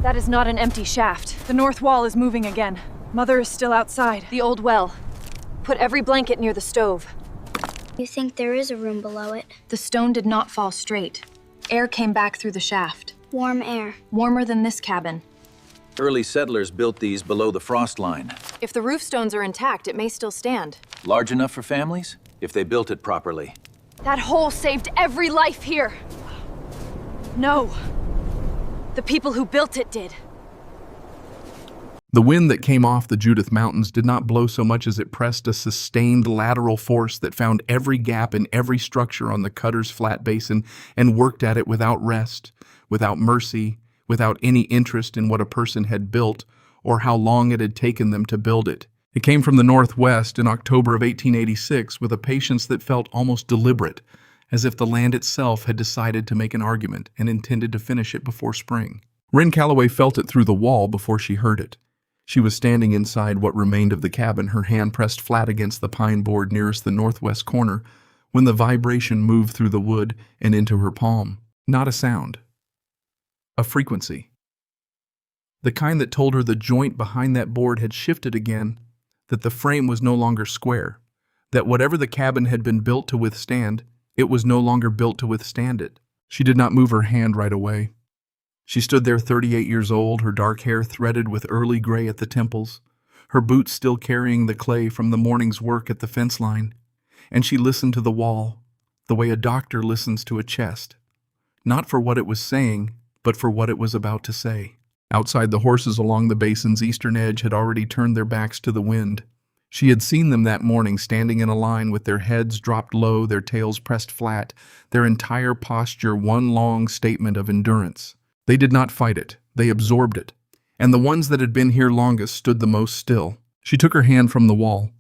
That is not an empty shaft. The north wall is moving again. Mother is still outside. The old well. Put every blanket near the stove. You think there is a room below it? The stone did not fall straight. Air came back through the shaft. Warm air. Warmer than this cabin. Early settlers built these below the frost line. If the roof stones are intact, it may still stand. Large enough for families? If they built it properly. That hole saved every life here. No. The people who built it did. The wind that came off the Judith Mountains did not blow so much as it pressed a sustained lateral force that found every gap in every structure on the cutter's flat basin and worked at it without rest, without mercy, without any interest in what a person had built or how long it had taken them to build it. It came from the northwest in October of 1886 with a patience that felt almost deliberate, as if the land itself had decided to make an argument and intended to finish it before spring. Wren Calloway felt it through the wall before she heard it. She was standing inside what remained of the cabin, her hand pressed flat against the pine board nearest the northwest corner, when the vibration moved through the wood and into her palm. Not a sound. A frequency. The kind that told her the joint behind that board had shifted again, that the frame was no longer square, that whatever the cabin had been built to withstand, it was no longer built to withstand it. She did not move her hand right away. She stood there 38 years old, her dark hair threaded with early gray at the temples, her boots still carrying the clay from the morning's work at the fence line, and she listened to the wall, the way a doctor listens to a chest, not for what it was saying, but for what it was about to say. Outside, the horses along the basin's eastern edge had already turned their backs to the wind. She had seen them that morning standing in a line with their heads dropped low, their tails pressed flat, their entire posture one long statement of endurance. They did not fight it, they absorbed it, and the ones that had been here longest stood the most still. She took her hand from the wall.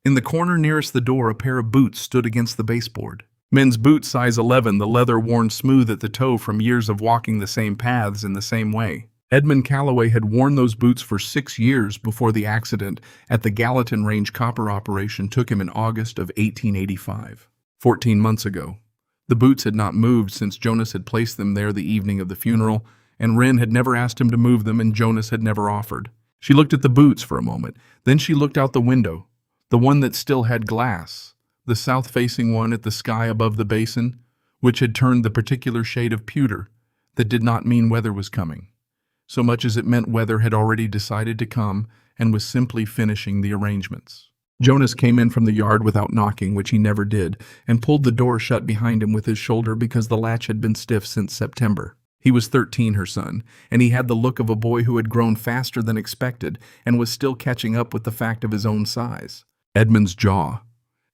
In the corner nearest the door, a pair of boots stood against the baseboard. Men's boots size 11, the leather worn smooth at the toe from years of walking the same paths in the same way. Edmund Calloway had worn those boots for 6 years before the accident at the Gallatin Range copper operation took him in August of 1885. 14 months ago. The boots had not moved since Jonas had placed them there the evening of the funeral, and Wren had never asked him to move them, and Jonas had never offered. She looked at the boots for a moment. Then she looked out the window, the one that still had glass, the south-facing one at the sky above the basin, which had turned the particular shade of pewter that did not mean weather was coming, so much as it meant weather had already decided to come and was simply finishing the arrangements. Jonas came in from the yard without knocking, which he never did, and pulled the door shut behind him with his shoulder because the latch had been stiff since September. He was 13, her son, and he had the look of a boy who had grown faster than expected and was still catching up with the fact of his own size. Edmund's jaw.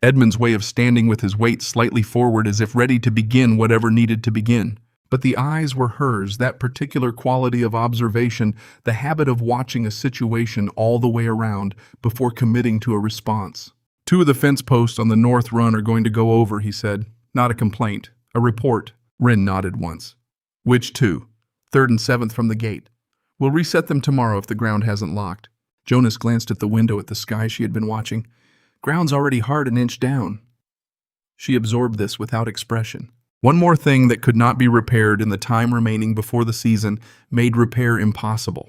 Edmund's way of standing with his weight slightly forward as if ready to begin whatever needed to begin. But the eyes were hers, that particular quality of observation, the habit of watching a situation all the way around before committing to a response. 2 of the fence posts on the north run are going to go over, he said. Not a complaint. A report. Wren nodded once. Which 2? 3rd and 7th from the gate. We'll reset them tomorrow if the ground hasn't locked. Jonas glanced at the window at the sky she had been watching. Ground's already hard an inch down. She absorbed this without expression. One more thing that could not be repaired in the time remaining before the season made repair impossible.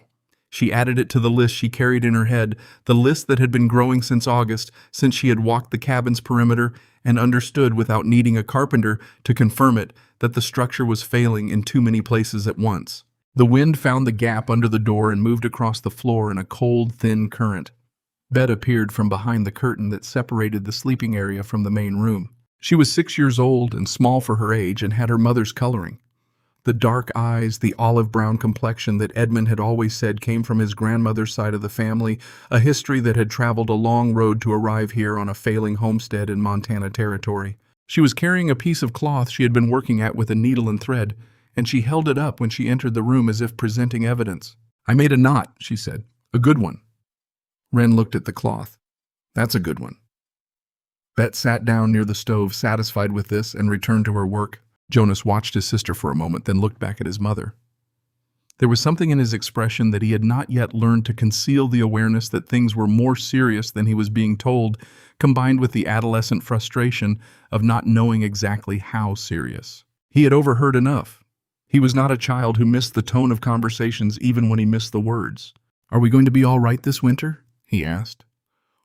She added it to the list she carried in her head, the list that had been growing since August, since she had walked the cabin's perimeter and understood without needing a carpenter to confirm it that the structure was failing in too many places at once. The wind found the gap under the door and moved across the floor in a cold, thin current. Bed appeared from behind the curtain that separated the sleeping area from the main room. She was 6 years old and small for her age and had her mother's coloring. The dark eyes, the olive-brown complexion that Edmund had always said came from his grandmother's side of the family, a history that had traveled a long road to arrive here on a failing homestead in Montana Territory. She was carrying a piece of cloth she had been working at with a needle and thread, and she held it up when she entered the room as if presenting evidence. I made a knot, she said. A good one. Wren looked at the cloth. That's a good one. Bet sat down near the stove, satisfied with this, and returned to her work. Jonas watched his sister for a moment, then looked back at his mother. There was something in his expression that he had not yet learned to conceal the awareness that things were more serious than he was being told, combined with the adolescent frustration of not knowing exactly how serious. He had overheard enough. He was not a child who missed the tone of conversations even when he missed the words. "Are we going to be all right this winter?" he asked.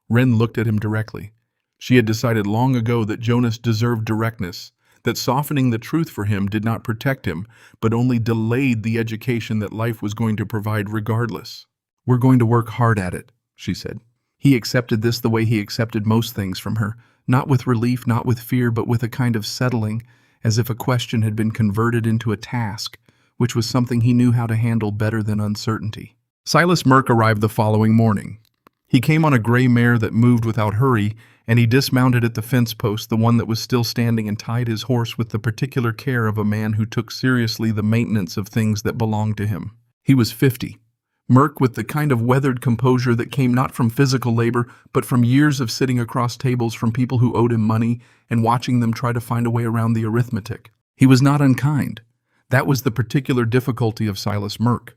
Wren looked at him directly. She had decided long ago that Jonas deserved directness, that softening the truth for him did not protect him, but only delayed the education that life was going to provide regardless. "We're going to work hard at it," she said. He accepted this the way he accepted most things from her, not with relief, not with fear, but with a kind of settling, as if a question had been converted into a task, which was something he knew how to handle better than uncertainty. Silas Merck arrived the following morning. He came on a gray mare that moved without hurry, and he dismounted at the fence post, the one that was still standing, and tied his horse with the particular care of a man who took seriously the maintenance of things that belonged to him. He was 50. Merck, with the kind of weathered composure that came not from physical labor, but from years of sitting across tables from people who owed him money and watching them try to find a way around the arithmetic. He was not unkind. That was the particular difficulty of Silas Merck.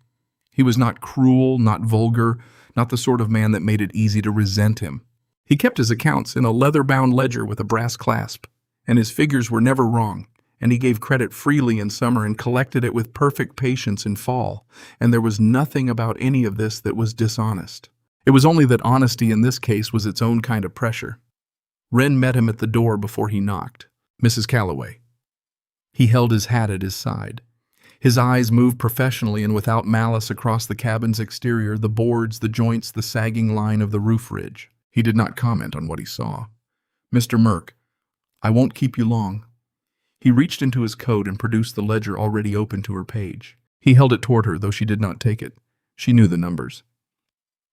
He was not cruel, not vulgar, not the sort of man that made it easy to resent him. He kept his accounts in a leather-bound ledger with a brass clasp, and his figures were never wrong, and he gave credit freely in summer and collected it with perfect patience in fall, and there was nothing about any of this that was dishonest. It was only that honesty in this case was its own kind of pressure. Wren met him at the door before he knocked. "Mrs. Calloway." He held his hat at his side. His eyes moved professionally and without malice across the cabin's exterior, the boards, the joints, the sagging line of the roof ridge. He did not comment on what he saw. "Mr. Merck, I won't keep you long." He reached into his coat and produced the ledger already open to her page. He held it toward her, though she did not take it. She knew the numbers.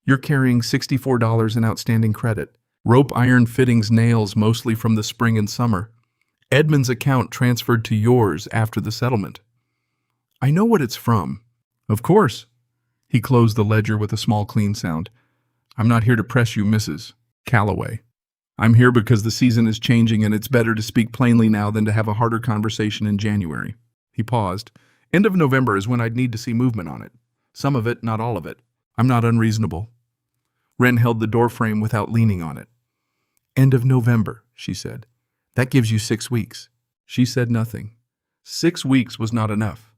"You're carrying $64 in outstanding credit. Rope iron fittings, nails, mostly from the spring and summer. Edmund's account transferred to yours after the settlement." "I know what it's from." "Of course." He closed the ledger with a small clean sound. "I'm not here to press you, Mrs. Calloway. I'm here because the season is changing and it's better to speak plainly now than to have a harder conversation in January." He paused. "End of November is when I'd need to see movement on it. Some of it, not all of it. I'm not unreasonable." Wren held the doorframe without leaning on it. "End of November," she said. "That gives you 6 weeks." She said nothing. 6 weeks was not enough.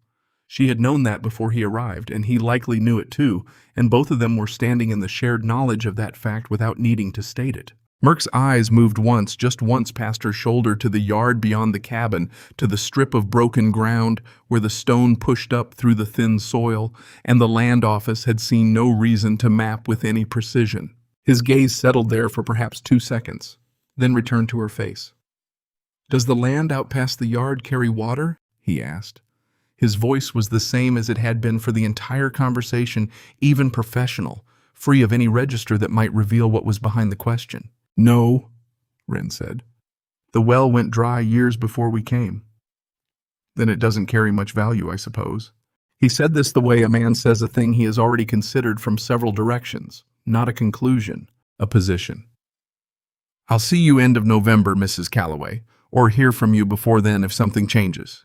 She had known that before he arrived, and he likely knew it too, and both of them were standing in the shared knowledge of that fact without needing to state it. Merck's eyes moved once, just once, past her shoulder to the yard beyond the cabin, to the strip of broken ground where the stone pushed up through the thin soil, and the land office had seen no reason to map with any precision. His gaze settled there for perhaps 2 seconds, then returned to her face. "Does the land out past the yard carry water?" he asked. His voice was the same as it had been for the entire conversation, even professional, free of any register that might reveal what was behind the question. "No," Wren said. "The well went dry years before we came." "Then it doesn't carry much value, I suppose." He said this the way a man says a thing he has already considered from several directions, not a conclusion, a position. "I'll see you end of November, Mrs. Calloway, or hear from you before then if something changes."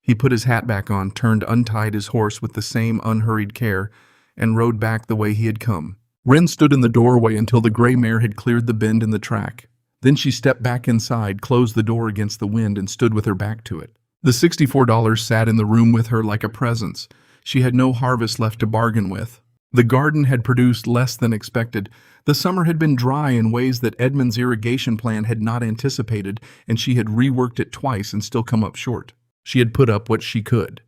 He put his hat back on, untied his horse with the same unhurried care, and rode back the way he had come. Wren stood in the doorway until the gray mare had cleared the bend in the track. Then she stepped back inside, closed the door against the wind, and stood with her back to it. The $64 sat in the room with her like a presence. She had no harvest left to bargain with. The garden had produced less than expected. The summer had been dry in ways that Edmund's irrigation plan had not anticipated, and she had reworked it twice and still come up short. She had put up what she could.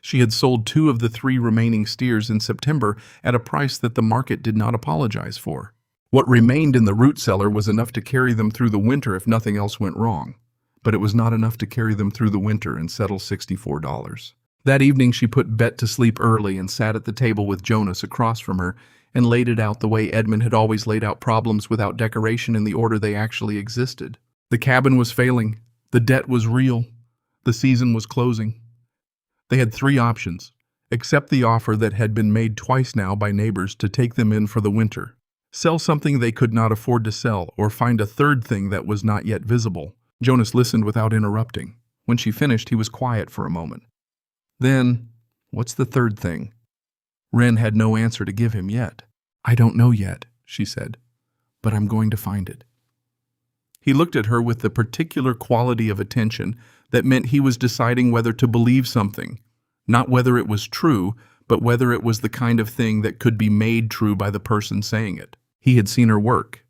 She had sold 2 of the 3 remaining steers in September at a price that the market did not apologize for. What remained in the root cellar was enough to carry them through the winter if nothing else went wrong. But it was not enough to carry them through the winter and settle $64. That evening she put Bet to sleep early and sat at the table with Jonas across from her and laid it out the way Edmund had always laid out problems without decoration in the order they actually existed. The cabin was failing. The debt was real. The season was closing. They had 3 options: accept the offer that had been made twice now by neighbors to take them in for the winter, sell something they could not afford to sell, or find a third thing that was not yet visible. Jonas listened without interrupting. When she finished, he was quiet for a moment. Then, "What's the third thing?" Wren had no answer to give him yet. "I don't know yet," she said, "but I'm going to find it." He looked at her with the particular quality of attention that meant he was deciding whether to believe something, Not whether it was true, but whether it was the kind of thing that could be made true by the person saying it. He had seen her work.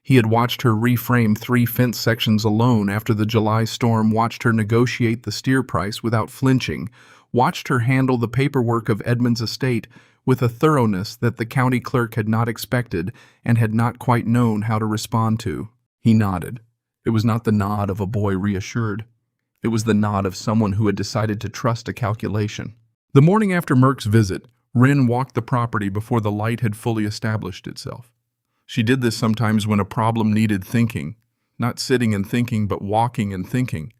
He had watched her reframe 3 fence sections alone after the July storm, watched her negotiate the steer price without flinching, watched her handle the paperwork of Edmund's estate with a thoroughness that the county clerk had not expected and had not quite known how to respond to. He nodded. It was not the nod of a boy reassured. It was the nod of someone who had decided to trust a calculation. The morning after Merck's visit, Wren walked the property before the light had fully established itself. She did this sometimes when a problem needed thinking, not sitting and thinking, but walking and thinking,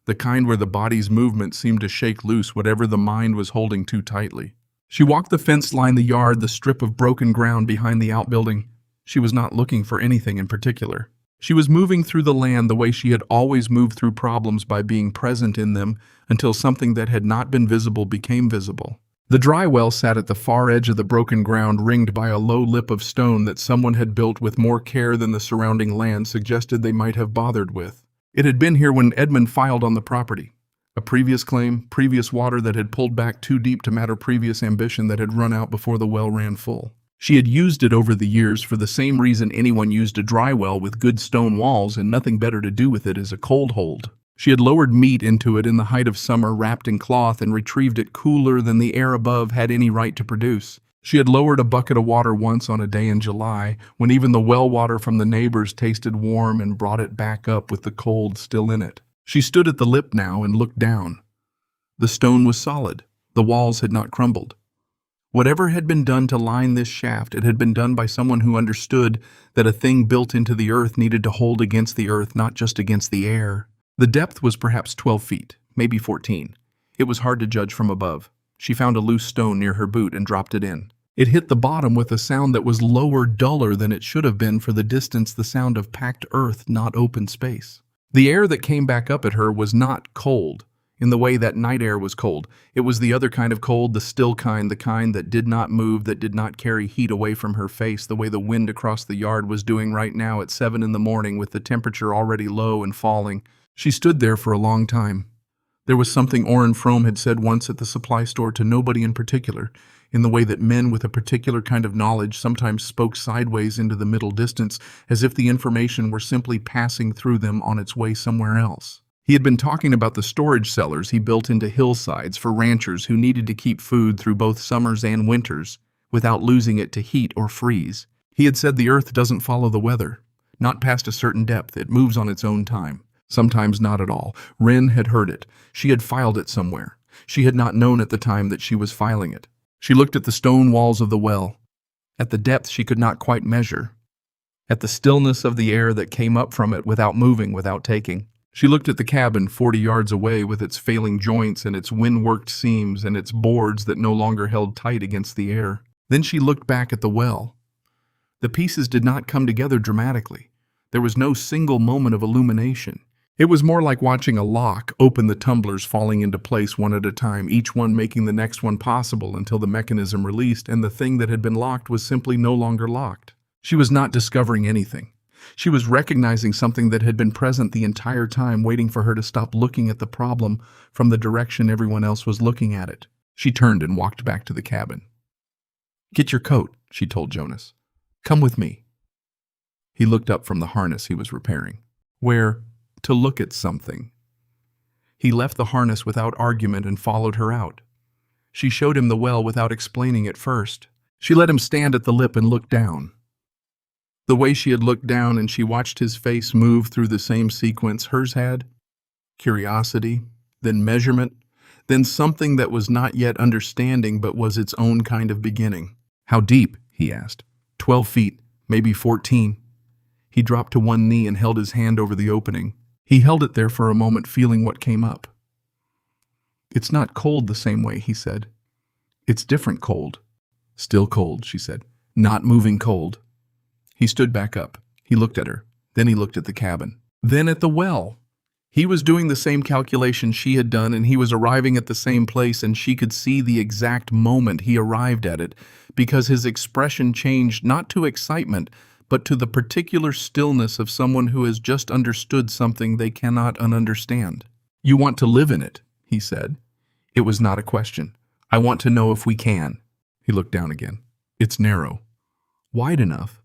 the kind where the body's movement seemed to shake loose whatever the mind was holding too tightly. She walked the fence line, the yard, the strip of broken ground behind the outbuilding. She was not looking for anything in particular. She was moving through the land the way she had always moved through problems, by being present in them until something that had not been visible became visible. The dry well sat at the far edge of the broken ground, ringed by a low lip of stone that someone had built with more care than the surrounding land suggested they might have bothered with. It had been here when Edmund filed on the property. A previous claim, previous water that had pulled back too deep to matter, previous ambition that had run out before the well ran full. She had used it over the years for the same reason anyone used a dry well with good stone walls and nothing better to do with it as a cold hold. She had lowered meat into it in the height of summer, wrapped in cloth, and retrieved it cooler than the air above had any right to produce. She had lowered a bucket of water once on a day in July, when even the well water from the neighbors tasted warm, and brought it back up with the cold still in it. She stood at the lip now and looked down. The stone was solid. The walls had not crumbled. Whatever had been done to line this shaft, it had been done by someone who understood that a thing built into the earth needed to hold against the earth, not just against the air. The depth was perhaps 12 feet, maybe 14. It was hard to judge from above. She found a loose stone near her boot and dropped it in. It hit the bottom with a sound that was lower, duller than it should have been for the distance, the sound of packed earth, not open space. The air that came back up at her was not cold, in the way that night air was cold. It was the other kind of cold, the still kind, the kind that did not move, that did not carry heat away from her face, the way the wind across the yard was doing right now at 7 in the morning with the temperature already low and falling. She stood there for a long time. There was something Orrin Frome had said once at the supply store to nobody in particular, in the way that men with a particular kind of knowledge sometimes spoke sideways into the middle distance, as if the information were simply passing through them on its way somewhere else. He had been talking about the storage cellars he built into hillsides for ranchers who needed to keep food through both summers and winters without losing it to heat or freeze. He had said the earth doesn't follow the weather. Not past a certain depth, it moves on its own time. Sometimes not at all. Wren had heard it. She had filed it somewhere. She had not known at the time that she was filing it. She looked at the stone walls of the well, at the depth she could not quite measure, at the stillness of the air that came up from it without moving, without taking. She looked at the cabin 40 yards away with its failing joints and its wind-worked seams and its boards that no longer held tight against the air. Then she looked back at the well. The pieces did not come together dramatically. There was no single moment of illumination. It was more like watching a lock open, the tumblers falling into place one at a time, each one making the next one possible until the mechanism released and the thing that had been locked was simply no longer locked. She was not discovering anything. She was recognizing something that had been present the entire time, waiting for her to stop looking at the problem from the direction everyone else was looking at it. She turned and walked back to the cabin. "Get your coat," she told Jonas. "Come with me." He looked up from the harness he was repairing. "Where?" "To look at something." He left the harness without argument and followed her out. She showed him the well without explaining it first. She let him stand at the lip and look down. The way she had looked down, and she watched his face move through the same sequence hers had. Curiosity, then measurement, then something that was not yet understanding but was its own kind of beginning. "How deep?" he asked. 12 feet, maybe 14. He dropped to one knee and held his hand over the opening. He held it there for a moment, feeling what came up. "It's not cold the same way," he said. "It's different cold." "Still cold," she said. "Not moving cold." He stood back up. He looked at her. Then he looked at the cabin. Then at the well. He was doing the same calculation she had done, and he was arriving at the same place, and she could see the exact moment he arrived at it, because his expression changed not to excitement, but to the particular stillness of someone who has just understood something they cannot ununderstand. "You want to live in it," he said. It was not a question. I want to know if we can. He looked down again. It's narrow. Wide enough.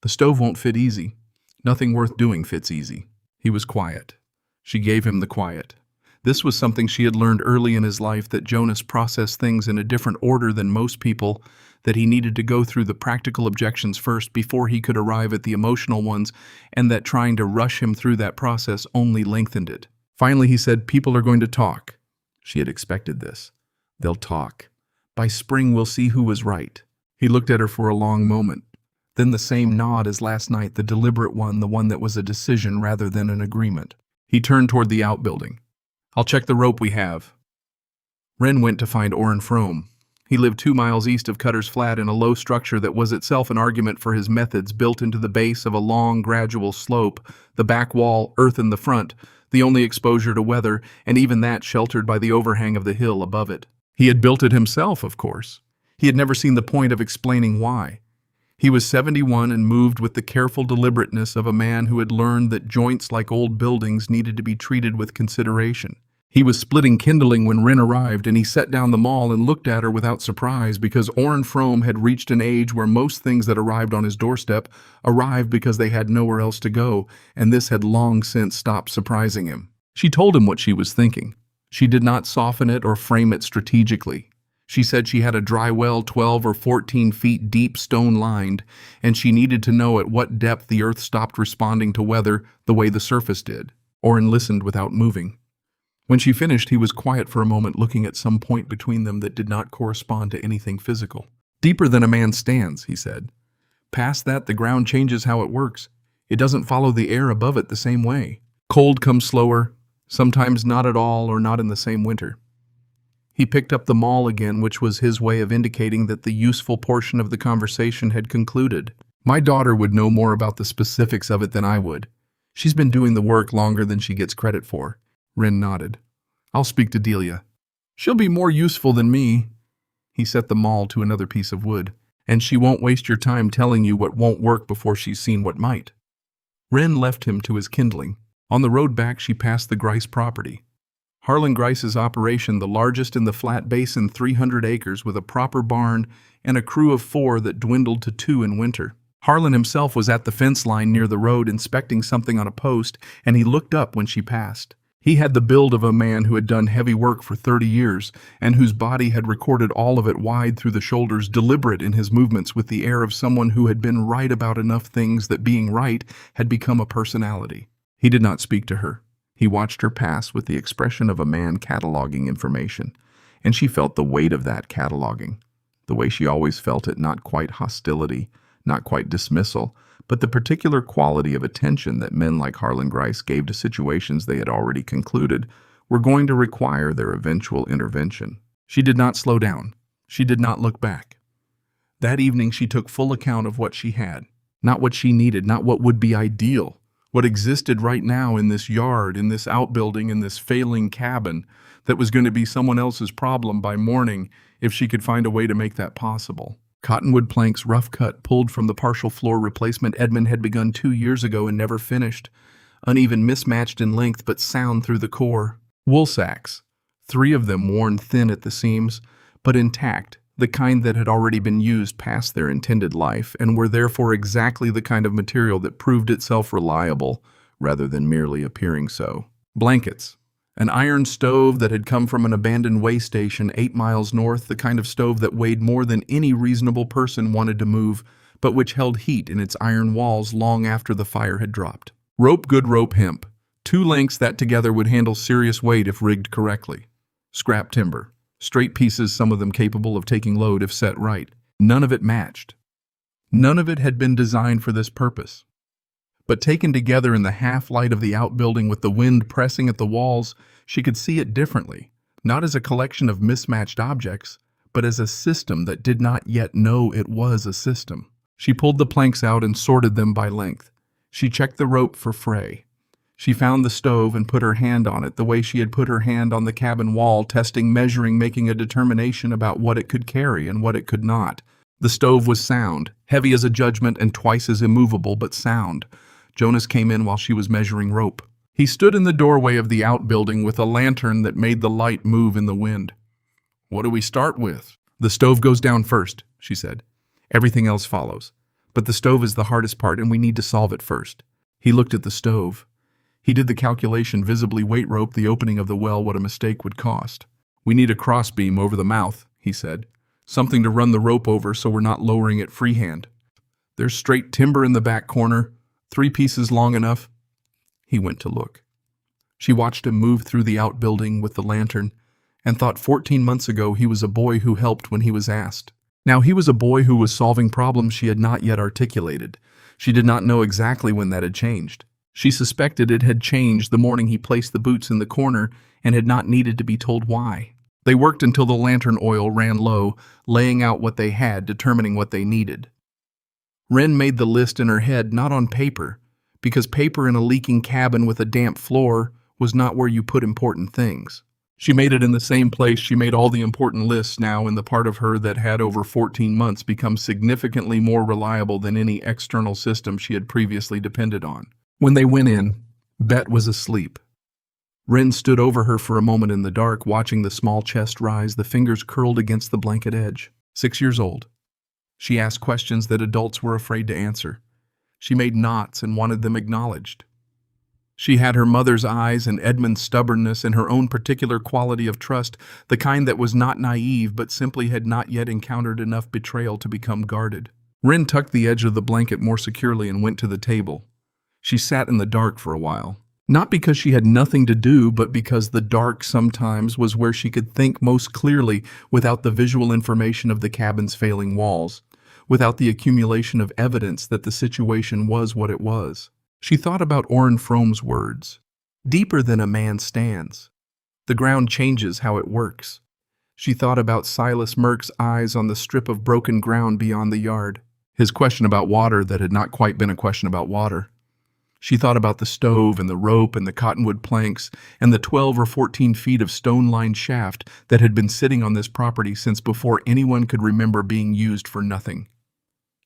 The stove won't fit easy. Nothing worth doing fits easy. He was quiet. She gave him the quiet. This was something she had learned early in his life, that Jonas processed things in a different order than most people, that he needed to go through the practical objections first before he could arrive at the emotional ones, and that trying to rush him through that process only lengthened it. Finally, he said, "People are going to talk." She had expected this. They'll talk. By spring, we'll see who was right. He looked at her for a long moment. Then the same nod as last night, the deliberate one, the one that was a decision rather than an agreement. He turned toward the outbuilding. "I'll check the rope we have." Wren went to find Orrin Frome. He lived 2 miles east of Cutter's Flat in a low structure that was itself an argument for his methods, built into the base of a long, gradual slope, the back wall, earth in the front, the only exposure to weather, and even that sheltered by the overhang of the hill above it. He had built it himself, of course. He had never seen the point of explaining why. He was 71 and moved with the careful deliberateness of a man who had learned that joints like old buildings needed to be treated with consideration. He was splitting kindling when Wren arrived, and he set down the maul and looked at her without surprise, because Orrin Frome had reached an age where most things that arrived on his doorstep arrived because they had nowhere else to go, and this had long since stopped surprising him. She told him what she was thinking. She did not soften it or frame it strategically. She said she had a dry well 12 or 14 feet deep, stone-lined, and she needed to know at what depth the earth stopped responding to weather the way the surface did. Orrin listened without moving. When she finished, he was quiet for a moment, looking at some point between them that did not correspond to anything physical. "Deeper than a man stands," he said. "Past that, the ground changes how it works. It doesn't follow the air above it the same way. Cold comes slower, sometimes not at all or not in the same winter." He picked up the maul again, which was his way of indicating that the useful portion of the conversation had concluded. "My daughter would know more about the specifics of it than I would. She's been doing the work longer than she gets credit for." Wren nodded. "I'll speak to Delia. She'll be more useful than me." He set the maul to another piece of wood. "And she won't waste your time telling you what won't work before she's seen what might." Wren left him to his kindling. On the road back, she passed the Grice property. Harlan Grice's operation, the largest in the Flat Basin, 300 acres, with a proper barn and a crew of 4 that dwindled to 2 in winter. Harlan himself was at the fence line near the road inspecting something on a post, and he looked up when she passed. He had the build of a man who had done heavy work for 30 years, and whose body had recorded all of it wide through the shoulders, deliberate in his movements, with the air of someone who had been right about enough things that being right had become a personality. He did not speak to her. He watched her pass with the expression of a man cataloging information, and she felt the weight of that cataloging, the way she always felt it, not quite hostility, not quite dismissal, but the particular quality of attention that men like Harlan Grice gave to situations they had already concluded were going to require their eventual intervention. She did not slow down. She did not look back. That evening she took full account of what she had, not what she needed, not what would be ideal, what existed right now in this yard, in this outbuilding, in this failing cabin that was going to be someone else's problem by morning if she could find a way to make that possible. Cottonwood planks, rough cut, pulled from the partial floor replacement Edmund had begun 2 years ago and never finished. Uneven, mismatched in length, but sound through the core. Wool sacks, 3 of them worn thin at the seams, but intact, the kind that had already been used past their intended life and were therefore exactly the kind of material that proved itself reliable rather than merely appearing so. Blankets. An iron stove that had come from an abandoned way station 8 miles north, the kind of stove that weighed more than any reasonable person wanted to move, but which held heat in its iron walls long after the fire had dropped. Rope, good rope, hemp. 2 lengths that together would handle serious weight if rigged correctly. Scrap timber. Straight pieces, some of them capable of taking load if set right. None of it matched. None of it had been designed for this purpose. But taken together in the half-light of the outbuilding with the wind pressing at the walls, she could see it differently, not as a collection of mismatched objects, but as a system that did not yet know it was a system. She pulled the planks out and sorted them by length. She checked the rope for fray. She found the stove and put her hand on it the way she had put her hand on the cabin wall, testing, measuring, making a determination about what it could carry and what it could not. The stove was sound, heavy as a judgment and twice as immovable, but sound. Jonas came in while she was measuring rope. He stood in the doorway of the outbuilding with a lantern that made the light move in the wind. What do we start with? The stove goes down first, she said. Everything else follows. But the stove is the hardest part, and we need to solve it first. He looked at the stove. He did the calculation, visibly weight rope the opening of the well what a mistake would cost. We need a crossbeam over the mouth, he said. Something to run the rope over so we're not lowering it freehand. There's straight timber in the back corner, 3 pieces long enough. He went to look. She watched him move through the outbuilding with the lantern and thought 14 months ago he was a boy who helped when he was asked. Now he was a boy who was solving problems she had not yet articulated. She did not know exactly when that had changed. She suspected it had changed the morning he placed the boots in the corner and had not needed to be told why. They worked until the lantern oil ran low, laying out what they had, determining what they needed. Wren made the list in her head, not on paper, because paper in a leaking cabin with a damp floor was not where you put important things. She made it in the same place she made all the important lists now in the part of her that had over 14 months become significantly more reliable than any external system she had previously depended on. When they went in, Bet was asleep. Wren stood over her for a moment in the dark, watching the small chest rise, the fingers curled against the blanket edge. 6 years old. She asked questions that adults were afraid to answer. She made knots and wanted them acknowledged. She had her mother's eyes and Edmund's stubbornness and her own particular quality of trust, the kind that was not naive but simply had not yet encountered enough betrayal to become guarded. Wren tucked the edge of the blanket more securely and went to the table. She sat in the dark for a while. Not because she had nothing to do, but because the dark sometimes was where she could think most clearly without the visual information of the cabin's failing walls, without the accumulation of evidence that the situation was what it was. She thought about Orrin Fromm's words, "Deeper than a man stands. The ground changes how it works." She thought about Silas Merck's eyes on the strip of broken ground beyond the yard, his question about water that had not quite been a question about water. She thought about the stove and the rope and the cottonwood planks and the 12 or 14 feet of stone-lined shaft that had been sitting on this property since before anyone could remember being used for nothing.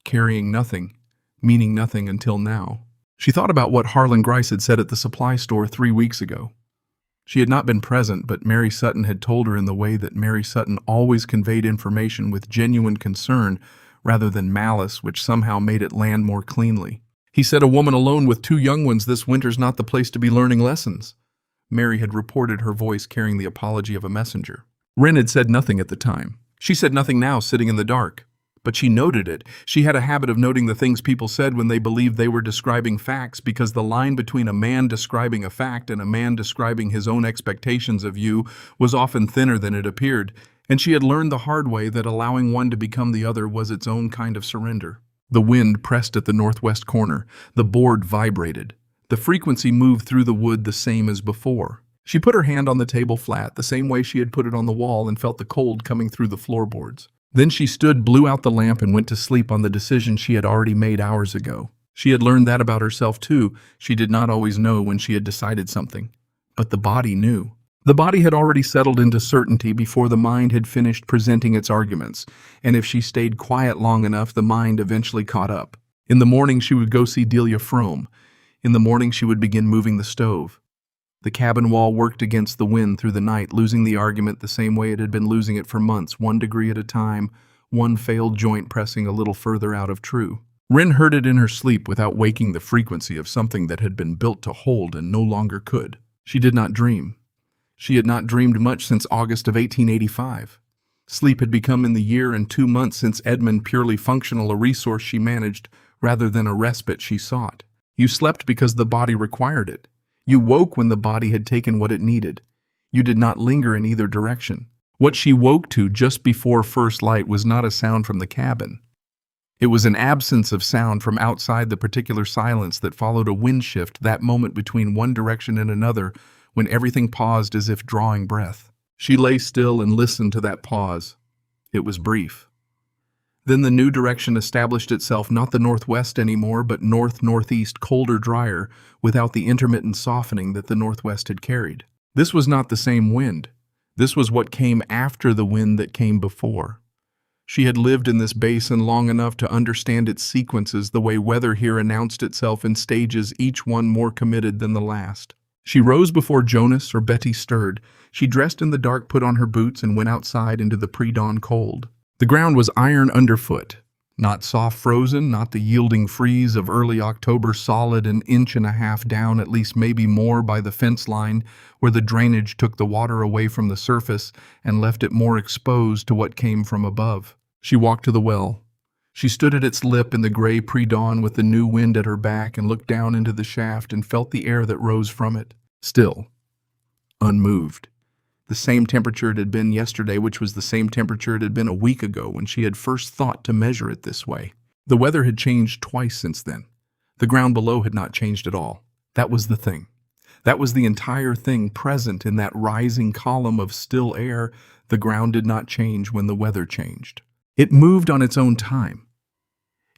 Carrying nothing, meaning nothing until now. She thought about what Harlan Grice had said at the supply store 3 weeks ago. She had not been present, but Mary Sutton had told her in the way that Mary Sutton always conveyed information with genuine concern rather than malice, which somehow made it land more cleanly. He said a woman alone with 2 young ones this winter's not the place to be learning lessons. Mary had reported, her voice carrying the apology of a messenger. Wren had said nothing at the time. She said nothing now, sitting in the dark. But she noted it. She had a habit of noting the things people said when they believed they were describing facts, because the line between a man describing a fact and a man describing his own expectations of you was often thinner than it appeared, and she had learned the hard way that allowing one to become the other was its own kind of surrender. The wind pressed at the northwest corner. The board vibrated. The frequency moved through the wood the same as before. She put her hand on the table flat, the same way she had put it on the wall, and felt the cold coming through the floorboards. Then she stood, blew out the lamp, and went to sleep on the decision she had already made hours ago. She had learned that about herself too. She did not always know when she had decided something. But the body knew. The body had already settled into certainty before the mind had finished presenting its arguments, and if she stayed quiet long enough, the mind eventually caught up. In the morning she would go see Delia Fromm. In the morning she would begin moving the stove. The cabin wall worked against the wind through the night, losing the argument the same way it had been losing it for months, 1 degree at a time, one failed joint pressing a little further out of true. Wren heard it in her sleep without waking the frequency of something that had been built to hold and no longer could. She did not dream. She had not dreamed much since August of 1885. Sleep had become in the year and 2 months since Edmund purely functional, a resource she managed rather than a respite she sought. You slept because the body required it. You woke when the body had taken what it needed. You did not linger in either direction. What she woke to just before first light was not a sound from the cabin. It was an absence of sound from outside the particular silence that followed a wind shift, that moment between one direction and another when everything paused as if drawing breath. She lay still and listened to that pause. It was brief. Then the new direction established itself, not the northwest anymore, but north-northeast, colder, drier, without the intermittent softening that the northwest had carried. This was not the same wind. This was what came after the wind that came before. She had lived in this basin long enough to understand its sequences, the way weather here announced itself in stages, each one more committed than the last. She rose before Jonas or Betty stirred. She dressed in the dark, put on her boots, and went outside into the pre-dawn cold. The ground was iron underfoot. Not soft frozen, not the yielding freeze of early October, solid an inch and a half down, at least maybe more, by the fence line, where the drainage took the water away from the surface and left it more exposed to what came from above. She walked to the well. She stood at its lip in the gray pre-dawn with the new wind at her back and looked down into the shaft and felt the air that rose from it. Still, unmoved. The same temperature it had been yesterday, which was the same temperature it had been a week ago when she had first thought to measure it this way. The weather had changed twice since then. The ground below had not changed at all. That was the thing. That was the entire thing present in that rising column of still air. The ground did not change when the weather changed. It moved on its own time.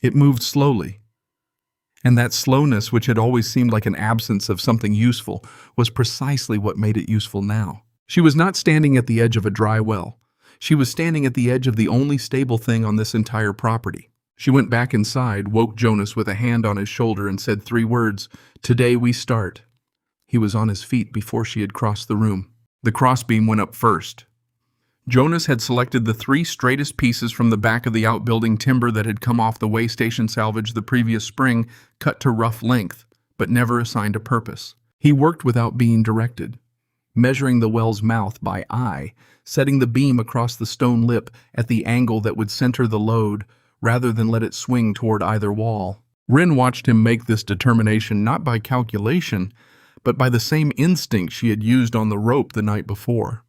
It moved slowly. And that slowness, which had always seemed like an absence of something useful, was precisely what made it useful now. She was not standing at the edge of a dry well. She was standing at the edge of the only stable thing on this entire property. She went back inside, woke Jonas with a hand on his shoulder, and said 3 words, "Today we start." He was on his feet before she had crossed the room. The crossbeam went up first. Jonas had selected the 3 straightest pieces from the back of the outbuilding timber that had come off the way station salvage the previous spring, cut to rough length, but never assigned a purpose. He worked without being directed, measuring the well's mouth by eye, setting the beam across the stone lip at the angle that would center the load, rather than let it swing toward either wall. Wren watched him make this determination not by calculation, but by the same instinct she had used on the rope the night before.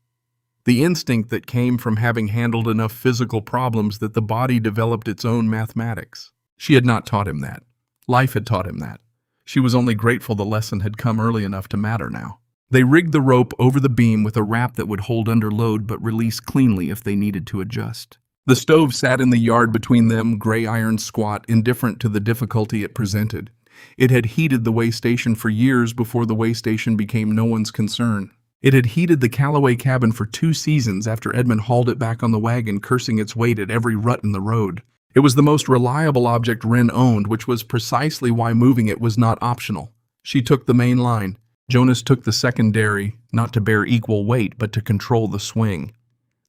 The instinct that came from having handled enough physical problems that the body developed its own mathematics. She had not taught him that. Life had taught him that. She was only grateful the lesson had come early enough to matter now. They rigged the rope over the beam with a wrap that would hold under load but release cleanly if they needed to adjust. The stove sat in the yard between them, gray iron squat, indifferent to the difficulty it presented. It had heated the way station for years before the way station became no one's concern. It had heated the Callaway cabin for 2 seasons after Edmund hauled it back on the wagon, cursing its weight at every rut in the road. It was the most reliable object Wren owned, which was precisely why moving it was not optional. She took the main line. Jonas took the secondary, not to bear equal weight, but to control the swing.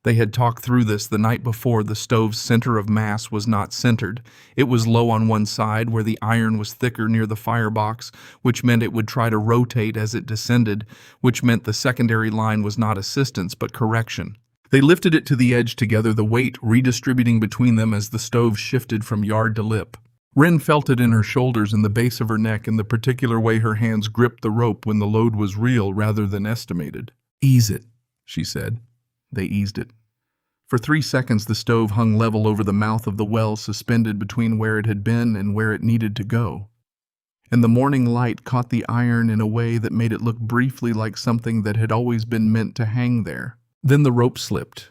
They had talked through this the night before. The stove's center of mass was not centered. It was low on one side, where the iron was thicker near the firebox, which meant it would try to rotate as it descended, which meant the secondary line was not assistance, but correction. They lifted it to the edge together, the weight redistributing between them as the stove shifted from yard to lip. Wren felt it in her shoulders and the base of her neck, in the particular way her hands gripped the rope when the load was real rather than estimated. "Ease it," she said. They eased it. For 3 seconds the stove hung level over the mouth of the well, suspended between where it had been and where it needed to go. And the morning light caught the iron in a way that made it look briefly like something that had always been meant to hang there. Then the rope slipped.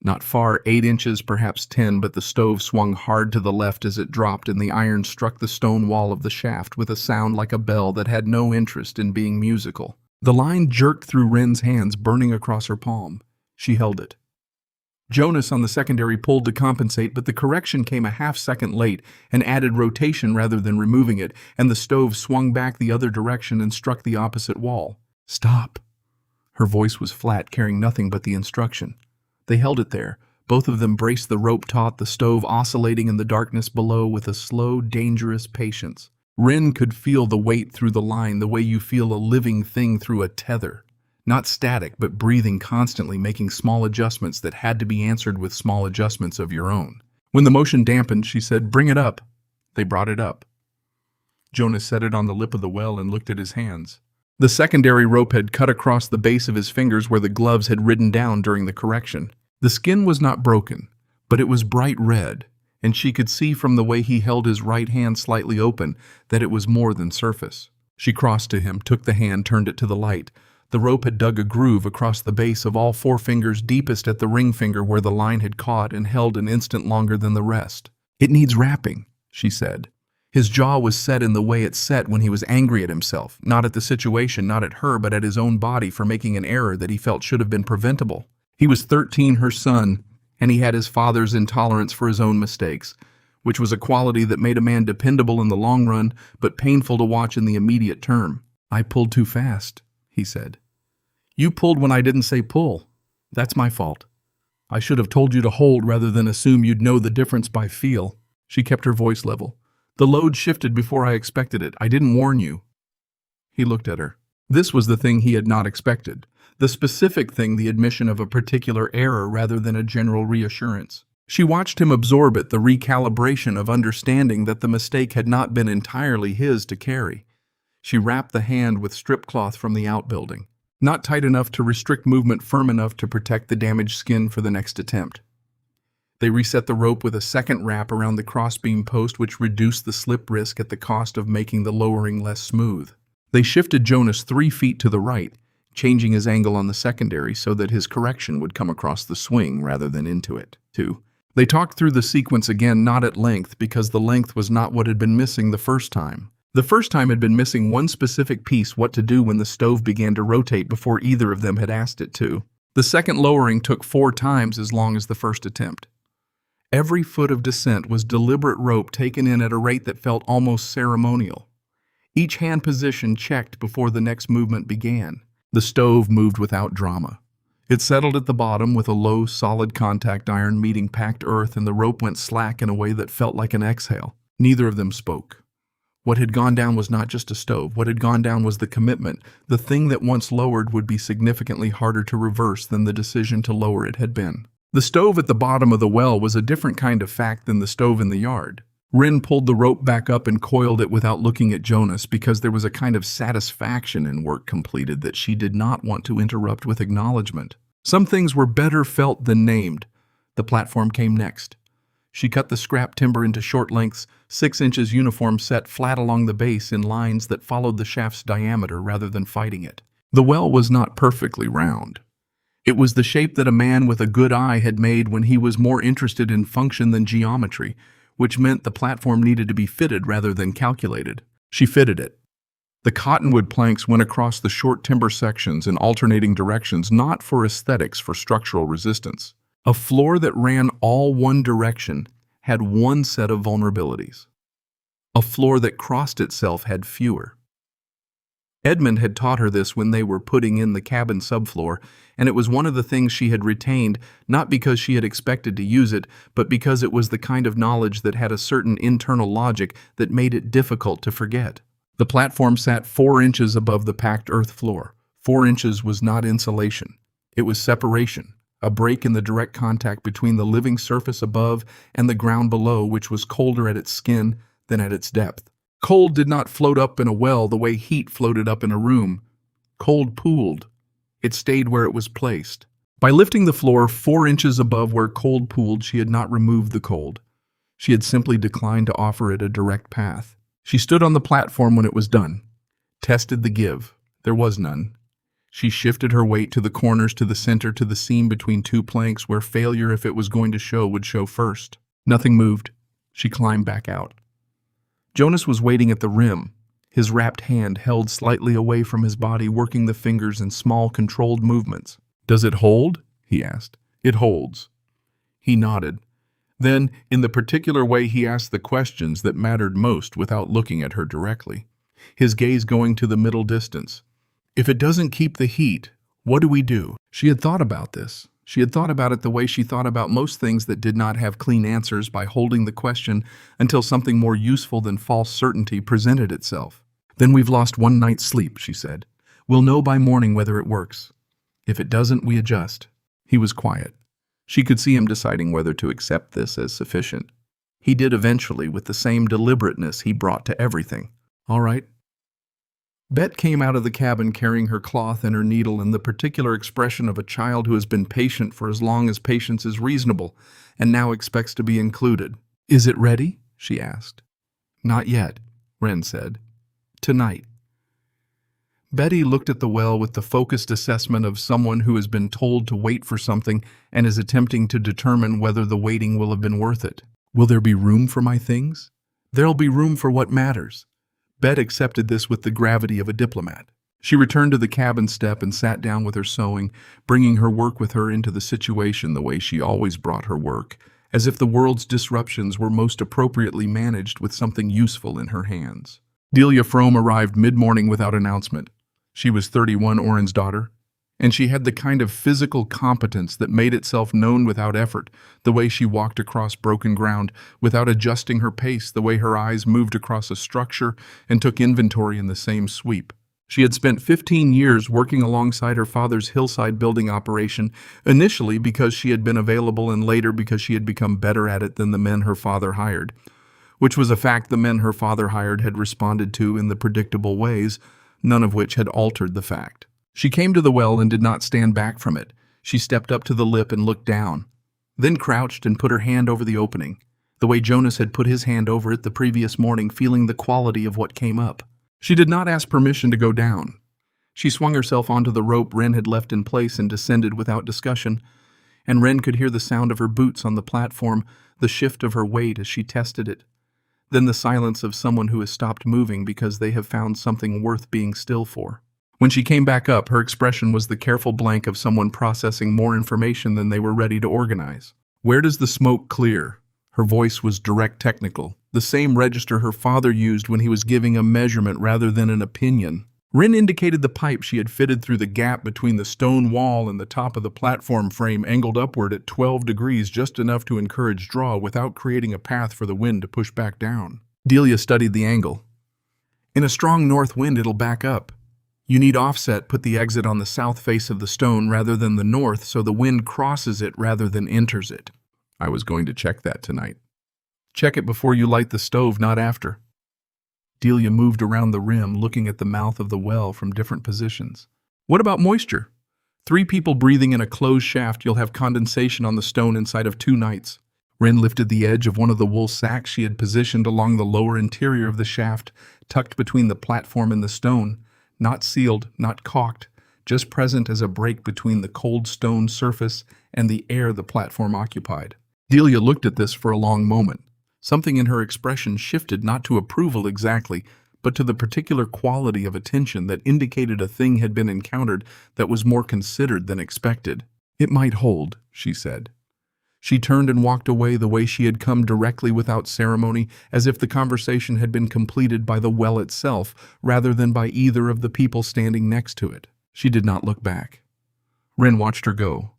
Not far, 8 inches, perhaps 10, but the stove swung hard to the left as it dropped, and the iron struck the stone wall of the shaft with a sound like a bell that had no interest in being musical. The line jerked through Wren's hands, burning across her palm. She held it. Jonas on the secondary pulled to compensate, but the correction came a half-second late and added rotation rather than removing it, and the stove swung back the other direction and struck the opposite wall. "Stop." Her voice was flat, carrying nothing but the instruction. They held it there. Both of them braced the rope taut, the stove oscillating in the darkness below with a slow, dangerous patience. Wren could feel the weight through the line, the way you feel a living thing through a tether. Not static, but breathing constantly, making small adjustments that had to be answered with small adjustments of your own. When the motion dampened, she said, "Bring it up." They brought it up. Jonas set it on the lip of the well and looked at his hands. The secondary rope had cut across the base of his fingers where the gloves had ridden down during the correction. The skin was not broken, but it was bright red, and she could see from the way he held his right hand slightly open that it was more than surface. She crossed to him, took the hand, turned it to the light. The rope had dug a groove across the base of all 4 fingers, deepest at the ring finger where the line had caught and held an instant longer than the rest. "It needs wrapping," she said. His jaw was set in the way it set when he was angry at himself, not at the situation, not at her, but at his own body for making an error that he felt should have been preventable. He was 13, her son, and he had his father's intolerance for his own mistakes, which was a quality that made a man dependable in the long run, but painful to watch in the immediate term. "I pulled too fast," he said. "You pulled when I didn't say pull. That's my fault. I should have told you to hold rather than assume you'd know the difference by feel." She kept her voice level. "The load shifted before I expected it. I didn't warn you." He looked at her. This was the thing he had not expected. The specific thing, the admission of a particular error rather than a general reassurance. She watched him absorb it, the recalibration of understanding that the mistake had not been entirely his to carry. She wrapped the hand with strip cloth from the outbuilding. Not tight enough to restrict movement, firm enough to protect the damaged skin for the next attempt. They reset the rope with a second wrap around the crossbeam post, which reduced the slip risk at the cost of making the lowering less smooth. They shifted Jonas 3 feet to the right, changing his angle on the secondary so that his correction would come across the swing rather than into it, too. They talked through the sequence again, not at length, because the length was not what had been missing the first time. The first time had been missing one specific piece, what to do when the stove began to rotate before either of them had asked it to. The second lowering took 4 times as long as the first attempt. Every foot of descent was deliberate rope taken in at a rate that felt almost ceremonial. Each hand position checked before the next movement began. The stove moved without drama. It settled at the bottom with a low, solid contact iron meeting packed earth, and the rope went slack in a way that felt like an exhale. Neither of them spoke. What had gone down was not just a stove. What had gone down was the commitment. The thing that once lowered would be significantly harder to reverse than the decision to lower it had been. The stove at the bottom of the well was a different kind of fact than the stove in the yard. Rin pulled the rope back up and coiled it without looking at Jonas, because there was a kind of satisfaction in work completed that she did not want to interrupt with acknowledgement. Some things were better felt than named. The platform came next. She cut the scrap timber into short lengths, 6 inches uniform, set flat along the base in lines that followed the shaft's diameter rather than fighting it. The well was not perfectly round. It was the shape that a man with a good eye had made when he was more interested in function than geometry, which meant the platform needed to be fitted rather than calculated. She fitted it. The cottonwood planks went across the short timber sections in alternating directions, not for aesthetics, for structural resistance. A floor that ran all one direction had one set of vulnerabilities. A floor that crossed itself had fewer. Edmund had taught her this when they were putting in the cabin subfloor, and it was one of the things she had retained, not because she had expected to use it, but because it was the kind of knowledge that had a certain internal logic that made it difficult to forget. The platform sat 4 inches above the packed earth floor. 4 inches was not insulation. It was separation, a break in the direct contact between the living surface above and the ground below, which was colder at its skin than at its depth. Cold did not float up in a well the way heat floated up in a room. Cold pooled. It stayed where it was placed. By lifting the floor 4 inches above where cold pooled, she had not removed the cold. She had simply declined to offer it a direct path. She stood on the platform when it was done, tested the give. There was none. She shifted her weight to the corners, to the center, to the seam between 2 planks where failure, if it was going to show, would show first. Nothing moved. She climbed back out. Jonas was waiting at the rim, his wrapped hand held slightly away from his body, working the fingers in small, controlled movements. "Does it hold?" he asked. "It holds." He nodded. Then, in the particular way he asked the questions that mattered most without looking at her directly, his gaze going to the middle distance. "If it doesn't keep the heat, what do we do?" She had thought about this. She had thought about it the way she thought about most things that did not have clean answers, by holding the question until something more useful than false certainty presented itself. "Then we've lost 1 night's sleep," she said. "We'll know by morning whether it works. If it doesn't, we adjust." He was quiet. She could see him deciding whether to accept this as sufficient. He did eventually, with the same deliberateness he brought to everything. "All right." Bet came out of the cabin carrying her cloth and her needle, and the particular expression of a child who has been patient for as long as patience is reasonable and now expects to be included. "Is it ready?" she asked. "Not yet," Wren said. "Tonight." Betty looked at the well with the focused assessment of someone who has been told to wait for something and is attempting to determine whether the waiting will have been worth it. "Will there be room for my things?" "There'll be room for what matters." Bet accepted this with the gravity of a diplomat. She returned to the cabin step and sat down with her sewing, bringing her work with her into the situation the way she always brought her work, as if the world's disruptions were most appropriately managed with something useful in her hands. Delia Frome arrived mid-morning without announcement. She was 31, Oren's daughter, and she had the kind of physical competence that made itself known without effort, the way she walked across broken ground, without adjusting her pace, the way her eyes moved across a structure and took inventory in the same sweep. She had spent 15 years working alongside her father's hillside building operation, initially because she had been available and later because she had become better at it than the men her father hired, which was a fact the men her father hired had responded to in the predictable ways, none of which had altered the fact. She came to the well and did not stand back from it. She stepped up to the lip and looked down, then crouched and put her hand over the opening, the way Jonas had put his hand over it the previous morning, feeling the quality of what came up. She did not ask permission to go down. She swung herself onto the rope Wren had left in place and descended without discussion, and Wren could hear the sound of her boots on the platform, the shift of her weight as she tested it, then the silence of someone who has stopped moving because they have found something worth being still for. When she came back up, her expression was the careful blank of someone processing more information than they were ready to organize. "Where does the smoke clear?" Her voice was direct technical, the same register her father used when he was giving a measurement rather than an opinion. Wren indicated the pipe she had fitted through the gap between the stone wall and the top of the platform frame, angled upward at 12 degrees, just enough to encourage draw without creating a path for the wind to push back down. Delia studied the angle. "In a strong north wind, it'll back up. You need offset, put the exit on the south face of the stone rather than the north so the wind crosses it rather than enters it." I was going to check that tonight. "Check it before you light the stove, not after." Delia moved around the rim, looking at the mouth of the well from different positions. "What about moisture? 3 people breathing in a closed shaft, you'll have condensation on the stone inside of 2 nights. Wren lifted the edge of one of the wool sacks she had positioned along the lower interior of the shaft, tucked between the platform and the stone, not sealed, not caulked, just present as a break between the cold stone surface and the air the platform occupied. Delia looked at this for a long moment. Something in her expression shifted not to approval exactly, but to the particular quality of attention that indicated a thing had been encountered that was more considered than expected. "It might hold," she said. She turned and walked away the way she had come, directly without ceremony, as if the conversation had been completed by the well itself, rather than by either of the people standing next to it. She did not look back. Wren watched her go.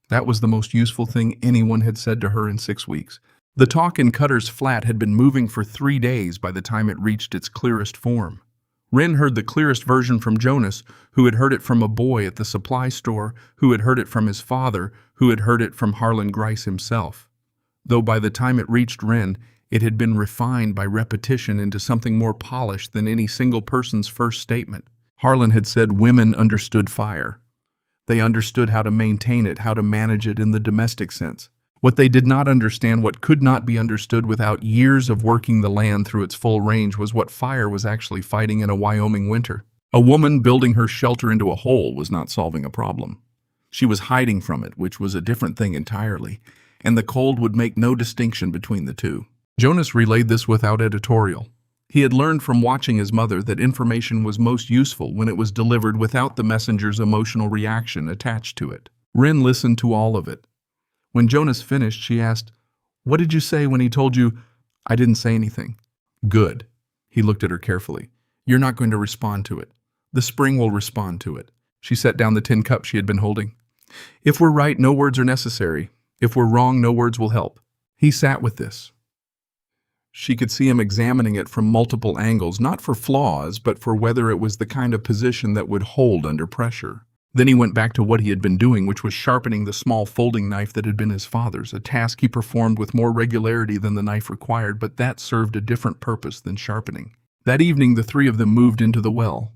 That was the most useful thing anyone had said to her in 6 weeks. The talk in Cutter's flat had been moving for 3 days by the time it reached its clearest form. Wren heard the clearest version from Jonas, who had heard it from a boy at the supply store, who had heard it from his father, who had heard it from Harlan Grice himself. Though by the time it reached Wren, it had been refined by repetition into something more polished than any single person's first statement. Harlan had said women understood fire. They understood how to maintain it, how to manage it in the domestic sense. What they did not understand, what could not be understood without years of working the land through its full range, was what fire was actually fighting in a Wyoming winter. A woman building her shelter into a hole was not solving a problem. She was hiding from it, which was a different thing entirely, and the cold would make no distinction between the two. Jonas relayed this without editorial. He had learned from watching his mother that information was most useful when it was delivered without the messenger's emotional reaction attached to it. Wren listened to all of it. When Jonas finished, she asked, "What did you say when he told you?" "I didn't say anything." "Good." He looked at her carefully. "You're not going to respond to it. The spring will respond to it." She set down the tin cup she had been holding. "If we're right, no words are necessary. If we're wrong, no words will help." He sat with this. She could see him examining it from multiple angles, not for flaws, but for whether it was the kind of position that would hold under pressure. Then he went back to what he had been doing, which was sharpening the small folding knife that had been his father's, a task he performed with more regularity than the knife required, but that served a different purpose than sharpening. That evening, the 3 of them moved into the well.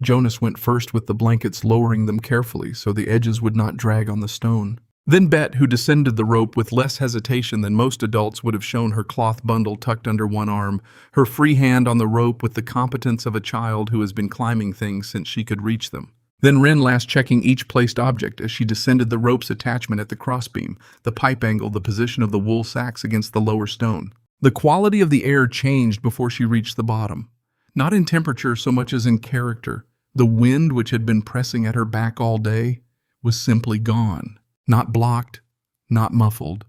Jonas went first with the blankets, lowering them carefully so the edges would not drag on the stone. Then Bet, who descended the rope with less hesitation than most adults would have shown, her cloth bundle tucked under one arm, her free hand on the rope with the competence of a child who has been climbing things since she could reach them. Then Wren, last, checking each placed object as she descended the rope's attachment at the crossbeam, the pipe angle, the position of the wool sacks against the lower stone. The quality of the air changed before she reached the bottom. Not in temperature so much as in character. The wind, which had been pressing at her back all day, was simply gone. Not blocked, not muffled.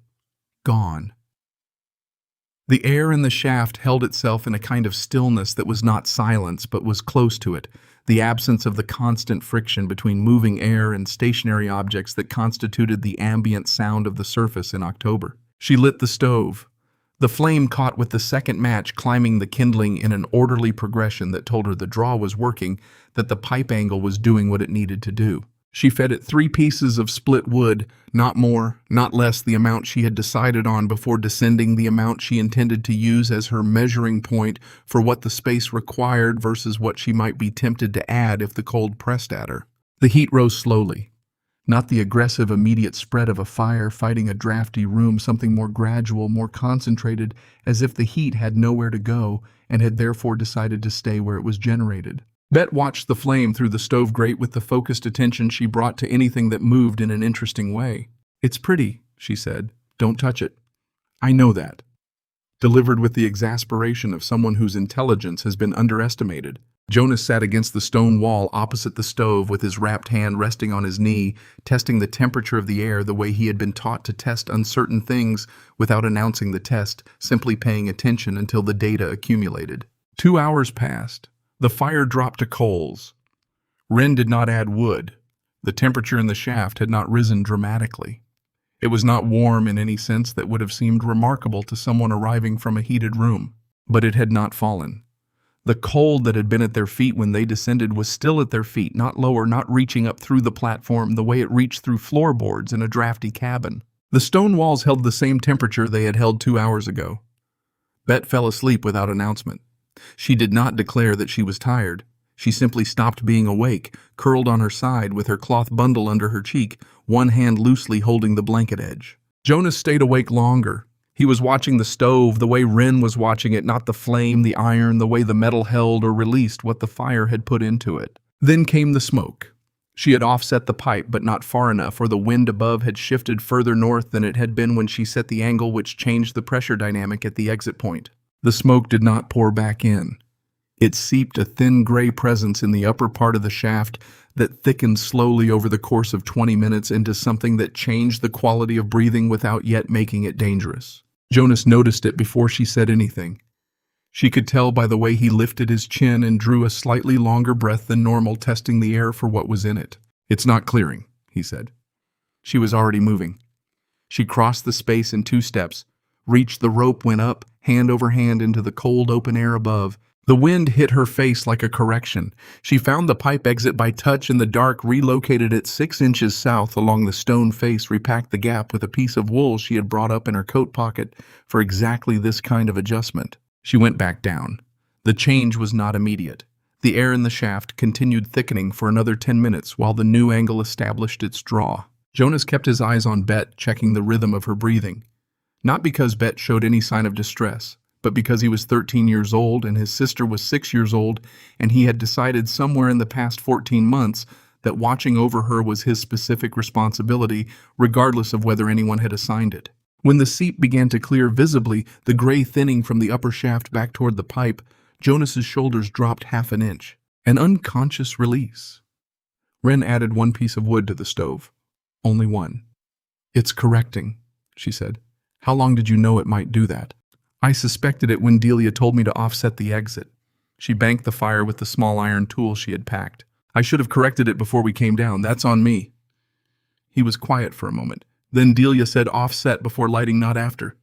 Gone. The air in the shaft held itself in a kind of stillness that was not silence but was close to it, the absence of the constant friction between moving air and stationary objects that constituted the ambient sound of the surface in October. She lit the stove. The flame caught with the second match climbing the kindling in an orderly progression that told her the draw was working, that the pipe angle was doing what it needed to do. She fed it 3 pieces of split wood, not more, not less the amount she had decided on before descending the amount she intended to use as her measuring point for what the space required versus what she might be tempted to add if the cold pressed at her. The heat rose slowly. Not the aggressive, immediate spread of a fire fighting a drafty room, something more gradual, more concentrated, as if the heat had nowhere to go and had therefore decided to stay where it was generated. Bet watched the flame through the stove grate with the focused attention she brought to anything that moved in an interesting way. "It's pretty," she said. "Don't touch it." "I know that." Delivered with the exasperation of someone whose intelligence has been underestimated. Jonas sat against the stone wall opposite the stove with his wrapped hand resting on his knee, testing the temperature of the air the way he had been taught to test uncertain things without announcing the test, simply paying attention until the data accumulated. 2 hours passed. The fire dropped to coals. Wren did not add wood. The temperature in the shaft had not risen dramatically. It was not warm in any sense that would have seemed remarkable to someone arriving from a heated room. But it had not fallen. The cold that had been at their feet when they descended was still at their feet, not lower, not reaching up through the platform the way it reached through floorboards in a drafty cabin. The stone walls held the same temperature they had held 2 hours ago. Bet fell asleep without announcement. She did not declare that she was tired. She simply stopped being awake, curled on her side with her cloth bundle under her cheek, one hand loosely holding the blanket edge. Jonas stayed awake longer. He was watching the stove the way Wren was watching it, not the flame, the iron, the way the metal held or released what the fire had put into it. Then came the smoke. She had offset the pipe, but not far enough, or the wind above had shifted further north than it had been when she set the angle which changed the pressure dynamic at the exit point. The smoke did not pour back in. It seeped a thin gray presence in the upper part of the shaft that thickened slowly over the course of 20 minutes into something that changed the quality of breathing without yet making it dangerous. Jonas noticed it before she said anything. She could tell by the way he lifted his chin and drew a slightly longer breath than normal, testing the air for what was in it. "It's not clearing," he said. She was already moving. She crossed the space in 2 steps, reached the rope, went up, hand over hand into the cold open air above. The wind hit her face like a correction. She found the pipe exit by touch in the dark, relocated it 6 inches south along the stone face, repacked the gap with a piece of wool she had brought up in her coat pocket for exactly this kind of adjustment. She went back down. The change was not immediate. The air in the shaft continued thickening for another 10 minutes while the new angle established its draw. Jonas kept his eyes on Bet, checking the rhythm of her breathing. Not because Bet showed any sign of distress, but because he was 13 years old and his sister was 6 years old, and he had decided somewhere in the past 14 months that watching over her was his specific responsibility, regardless of whether anyone had assigned it. When the seep began to clear visibly, the gray thinning from the upper shaft back toward the pipe, Jonas's shoulders dropped 1/2 an inch. An unconscious release. Wren added 1 piece of wood to the stove. Only 1. "It's correcting," she said. "How long did you know it might do that?" "I suspected it when Delia told me to offset the exit." She banked the fire with the small iron tool she had packed. "I should have corrected it before we came down. That's on me." He was quiet for a moment. Then Delia said offset before lighting, not after.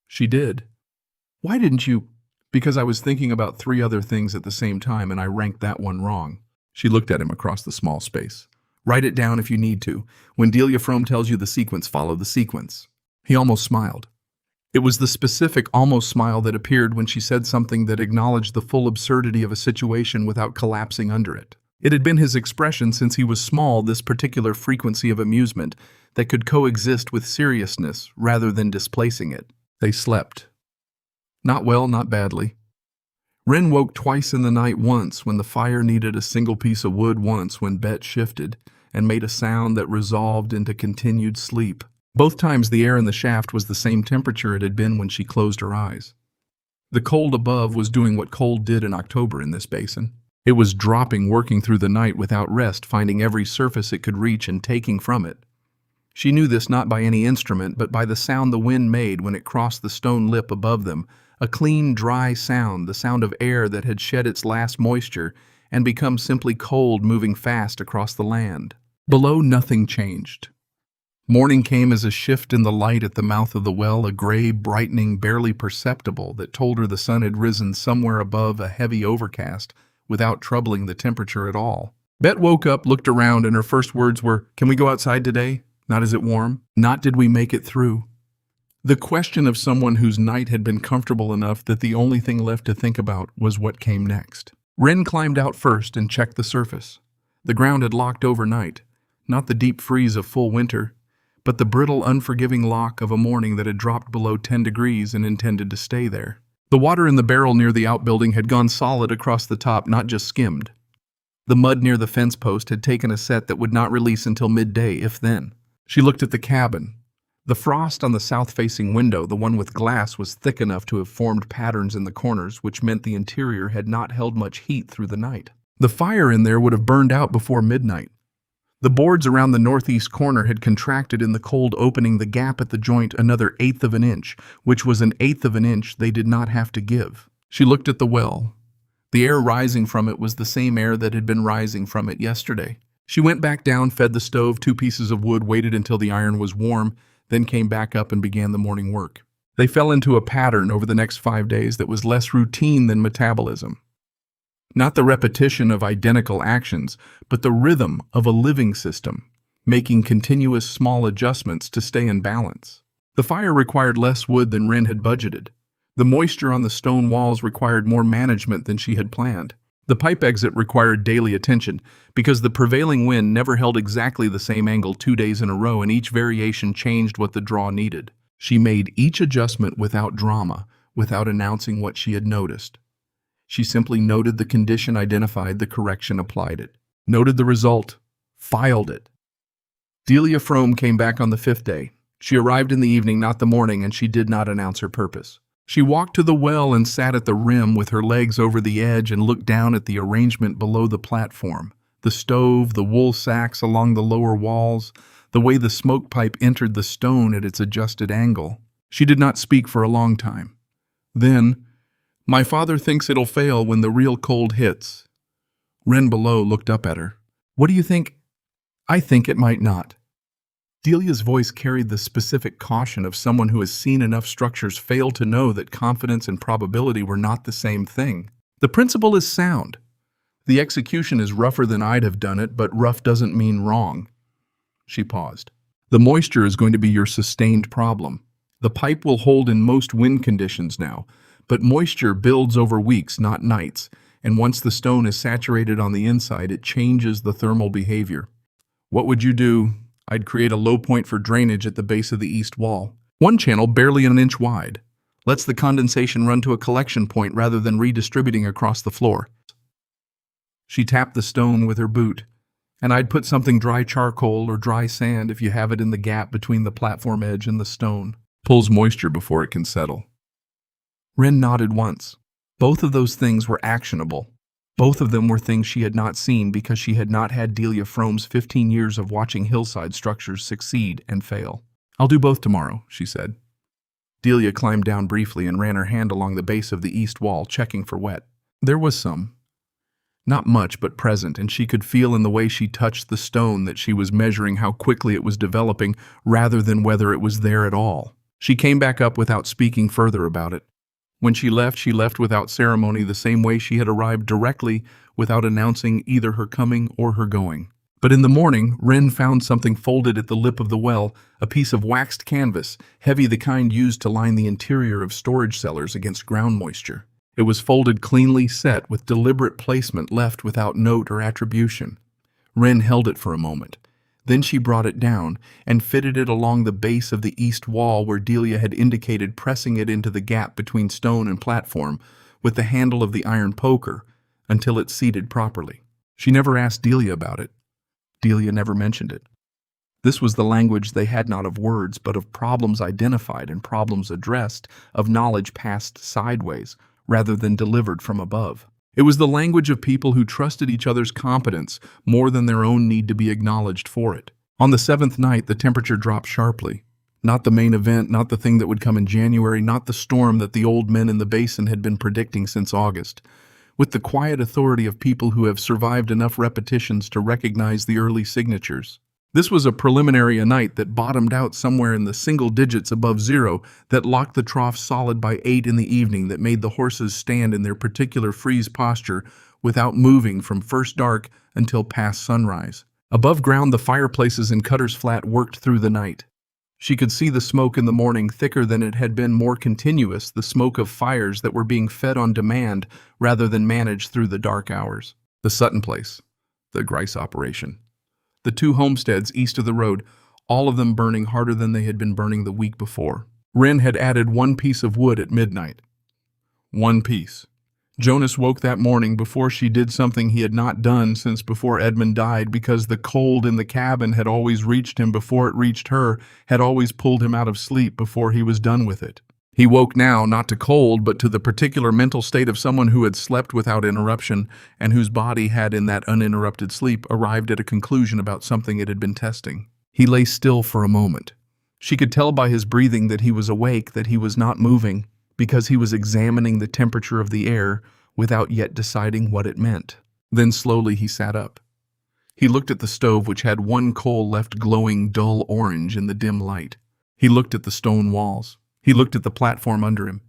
"She did." "Why didn't you?" "Because I was thinking about 3 other things at the same time and I ranked that one wrong." She looked at him across the small space. "Write it down if you need to. When Delia Frome tells you the sequence, follow the sequence." He almost smiled. It was the specific almost smile that appeared when she said something that acknowledged the full absurdity of a situation without collapsing under it. It had been his expression since he was small, this particular frequency of amusement that could coexist with seriousness rather than displacing it. They slept. Not well, not badly. Wren woke twice in the night, once when the fire needed a single piece of wood, once when Bet shifted and made a sound that resolved into continued sleep. Both times the air in the shaft was the same temperature it had been when she closed her eyes. The cold above was doing what cold did in October in this basin. It was dropping, working through the night without rest, finding every surface it could reach and taking from it. She knew this not by any instrument, but by the sound the wind made when it crossed the stone lip above them, a clean, dry sound, the sound of air that had shed its last moisture and become simply cold, moving fast across the land. Below, nothing changed. Morning came as a shift in the light at the mouth of the well, a gray brightening barely perceptible that told her the sun had risen somewhere above a heavy overcast without troubling the temperature at all. Bet woke up, looked around, and her first words were, "Can we go outside today? Not is it warm? Not did we make it through?" The question of someone whose night had been comfortable enough that the only thing left to think about was what came next. Wren climbed out first and checked the surface. The ground had locked overnight, not the deep freeze of full winter, but the brittle, unforgiving lock of a morning that had dropped below 10 degrees and intended to stay there. The water in the barrel near the outbuilding had gone solid across the top, not just skimmed. The mud near the fence post had taken a set that would not release until midday, if then. She looked at the cabin. The frost on the south-facing window, the one with glass, was thick enough to have formed patterns in the corners, which meant the interior had not held much heat through the night. The fire in there would have burned out before midnight. The boards around the northeast corner had contracted in the cold opening, the gap at the joint another 1/8 of an inch, which was an 1/8 of an inch they did not have to give. She looked at the well. The air rising from it was the same air that had been rising from it yesterday. She went back down, fed the stove 2 pieces of wood, waited until the iron was warm, then came back up and began the morning work. They fell into a pattern over the next 5 days that was less routine than metabolism. Not the repetition of identical actions, but the rhythm of a living system, making continuous small adjustments to stay in balance. The fire required less wood than Wren had budgeted. The moisture on the stone walls required more management than she had planned. The pipe exit required daily attention, because the prevailing wind never held exactly the same angle 2 days in a row, and each variation changed what the draw needed. She made each adjustment without drama, without announcing what she had noticed. She simply noted the condition, identified the correction, applied it. Noted the result, filed it. Delia Frome came back on the 5th day. She arrived in the evening, not the morning, and she did not announce her purpose. She walked to the well and sat at the rim with her legs over the edge and looked down at the arrangement below the platform. The stove, the wool sacks along the lower walls, the way the smoke pipe entered the stone at its adjusted angle. She did not speak for a long time. Then, "My father thinks it'll fail when the real cold hits." Wren below looked up at her. "What do you think?" "I think it might not." Delia's voice carried the specific caution of someone who has seen enough structures fail to know that confidence and probability were not the same thing. "The principle is sound. The execution is rougher than I'd have done it, but rough doesn't mean wrong." She paused. "The moisture is going to be your sustained problem. The pipe will hold in most wind conditions now, but moisture builds over weeks, not nights, and once the stone is saturated on the inside, it changes the thermal behavior. What would you do?" "I'd create a low point for drainage at the base of the east wall. One channel barely an inch wide. Lets the condensation run to a collection point rather than redistributing across the floor." She tapped the stone with her boot. "And I'd put something dry charcoal or dry sand if you have it in the gap between the platform edge and the stone. Pulls moisture before it can settle." Wren nodded once. Both of those things were actionable. Both of them were things she had not seen because she had not had Delia Frome's 15 years of watching hillside structures succeed and fail. "I'll do both tomorrow," she said. Delia climbed down briefly and ran her hand along the base of the east wall, checking for wet. There was some. Not much, but present, and she could feel in the way she touched the stone that she was measuring how quickly it was developing rather than whether it was there at all. She came back up without speaking further about it. When she left without ceremony, the same way she had arrived, directly, without announcing either her coming or her going. But in the morning, Wren found something folded at the lip of the well, a piece of waxed canvas, heavy, the kind used to line the interior of storage cellars against ground moisture. It was folded cleanly, set with deliberate placement, left without note or attribution. Wren held it for a moment. Then she brought it down and fitted it along the base of the east wall where Delia had indicated, pressing it into the gap between stone and platform with the handle of the iron poker until it seated properly. She never asked Delia about it. Delia never mentioned it. This was the language they had, not of words, but of problems identified and problems addressed, of knowledge passed sideways rather than delivered from above. It was the language of people who trusted each other's competence more than their own need to be acknowledged for it. On the 7th night, the temperature dropped sharply. Not the main event, not the thing that would come in January, not the storm that the old men in the basin had been predicting since August. with the quiet authority of people who have survived enough repetitions to recognize the early signatures. This was a preliminary night that bottomed out somewhere in the single digits above zero, that locked the trough solid by 8 in the evening, that made the horses stand in their particular freeze posture without moving from first dark until past sunrise. Above ground, the fireplaces in Cutter's Flat worked through the night. She could see the smoke in the morning, thicker than it had been, more continuous, the smoke of fires that were being fed on demand rather than managed through the dark hours. The Sutton place, the Grice operation, the 2 homesteads east of the road, all of them burning harder than they had been burning the week before. Wren had added 1 piece of wood at midnight. 1 piece. Jonas woke that morning before she did something he had not done since before Edmund died, because the cold in the cabin had always reached him before it reached her, had always pulled him out of sleep before he was done with it. He woke now, not to cold, but to the particular mental state of someone who had slept without interruption, and whose body had, in that uninterrupted sleep, arrived at a conclusion about something it had been testing. He lay still for a moment. She could tell by his breathing that he was awake, that he was not moving, because he was examining the temperature of the air without yet deciding what it meant. Then slowly he sat up. He looked at the stove, which had 1 coal left glowing dull orange in the dim light. He looked at the stone walls. He looked at the platform under him.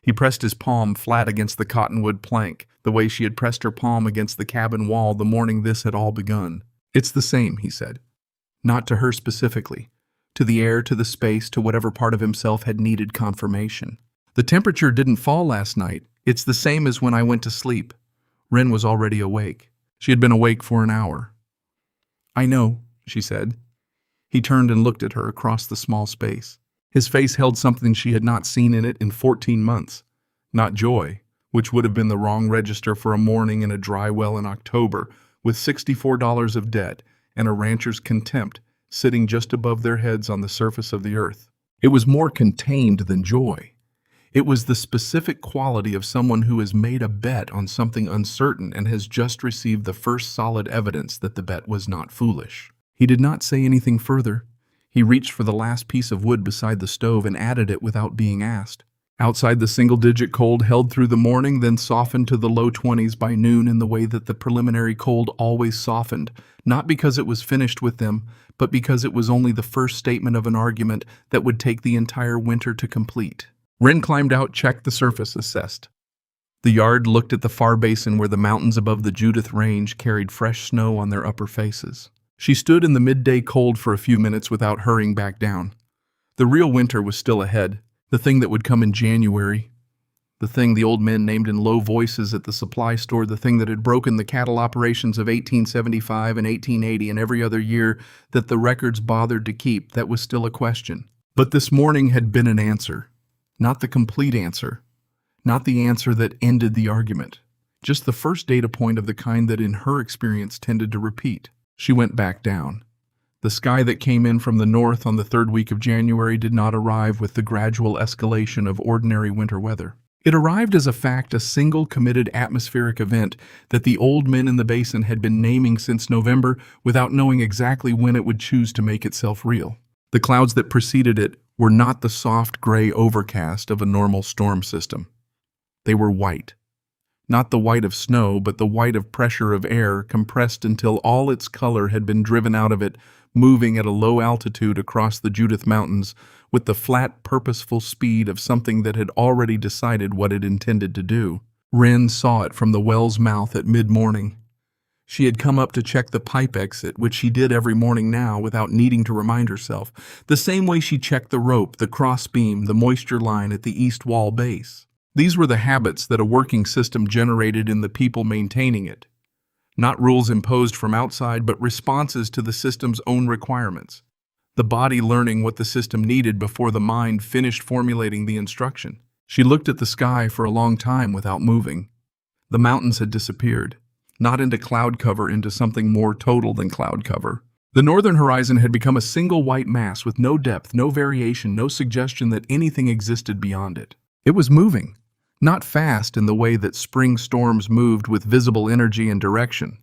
He pressed his palm flat against the cottonwood plank, the way she had pressed her palm against the cabin wall the morning this had all begun. "It's the same," he said. Not to her specifically. To the air, to the space, to whatever part of himself had needed confirmation. "The temperature didn't fall last night. It's the same as when I went to sleep." Wren was already awake. She had been awake for an hour. "I know," she said. He turned and looked at her across the small space. His face held something she had not seen in it in 14 months. Not joy, which would have been the wrong register for a morning in a dry well in October, with $64 of debt and a rancher's contempt sitting just above their heads on the surface of the earth. It was more contained than joy. It was the specific quality of someone who has made a bet on something uncertain and has just received the first solid evidence that the bet was not foolish. He did not say anything further. He reached for the last piece of wood beside the stove and added it without being asked. Outside, the single-digit cold held through the morning, then softened to the low 20s by noon in the way that the preliminary cold always softened, not because it was finished with them, but because it was only the first statement of an argument that would take the entire winter to complete. Wren climbed out, checked the surface, assessed. The yard looked at the far basin where the mountains above the Judith Range carried fresh snow on their upper faces. She stood in the midday cold for a few minutes without hurrying back down. The real winter was still ahead, the thing that would come in January, the thing the old men named in low voices at the supply store, the thing that had broken the cattle operations of 1875 and 1880 and every other year that the records bothered to keep. That was still a question. But this morning had been an answer. Not the complete answer. Not the answer that ended the argument. Just the first data point of the kind that in her experience tended to repeat. She went back down. The sky that came in from the north on the 3rd week of January did not arrive with the gradual escalation of ordinary winter weather. It arrived as a fact, a single committed atmospheric event that the old men in the basin had been naming since November without knowing exactly when it would choose to make itself real. The clouds that preceded it were not the soft gray overcast of a normal storm system. They were white. Not the white of snow, but the white of pressure of air, compressed until all its color had been driven out of it, moving at a low altitude across the Judith Mountains with the flat, purposeful speed of something that had already decided what it intended to do. Wren saw it from the well's mouth at mid-morning. She had come up to check the pipe exit, which she did every morning now without needing to remind herself, the same way she checked the rope, the crossbeam, the moisture line at the east wall base. These were the habits that a working system generated in the people maintaining it. Not rules imposed from outside, but responses to the system's own requirements. The body learning what the system needed before the mind finished formulating the instruction. She looked at the sky for a long time without moving. The mountains had disappeared, not into cloud cover, into something more total than cloud cover. The northern horizon had become a single white mass with no depth, no variation, no suggestion that anything existed beyond it. It was moving. Not fast in the way that spring storms moved with visible energy and direction.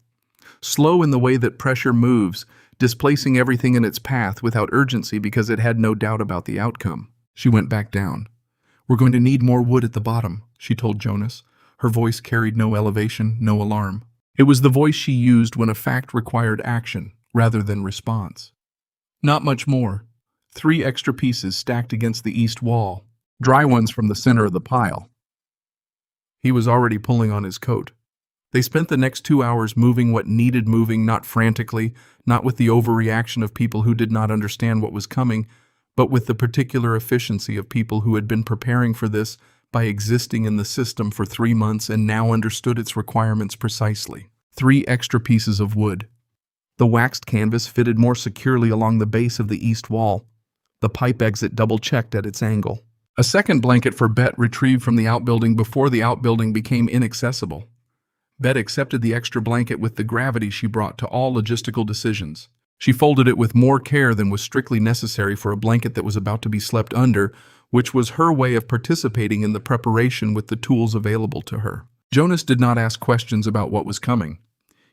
Slow in the way that pressure moves, displacing everything in its path without urgency because it had no doubt about the outcome. She went back down. "We're going to need more wood at the bottom," she told Jonas. Her voice carried no elevation, no alarm. It was the voice she used when a fact required action, rather than response. Not much more. 3 extra pieces stacked against the east wall, dry ones from the center of the pile. He was already pulling on his coat. They spent the next 2 hours moving what needed moving, not frantically, not with the overreaction of people who did not understand what was coming, but with the particular efficiency of people who had been preparing for this by existing in the system for 3 months and now understood its requirements precisely. 3 extra pieces of wood. The waxed canvas fitted more securely along the base of the east wall. The pipe exit double-checked at its angle. A second blanket for Bet retrieved from the outbuilding before the outbuilding became inaccessible. Bet accepted the extra blanket with the gravity she brought to all logistical decisions. She folded it with more care than was strictly necessary for a blanket that was about to be slept under, which was her way of participating in the preparation with the tools available to her. Jonas did not ask questions about what was coming.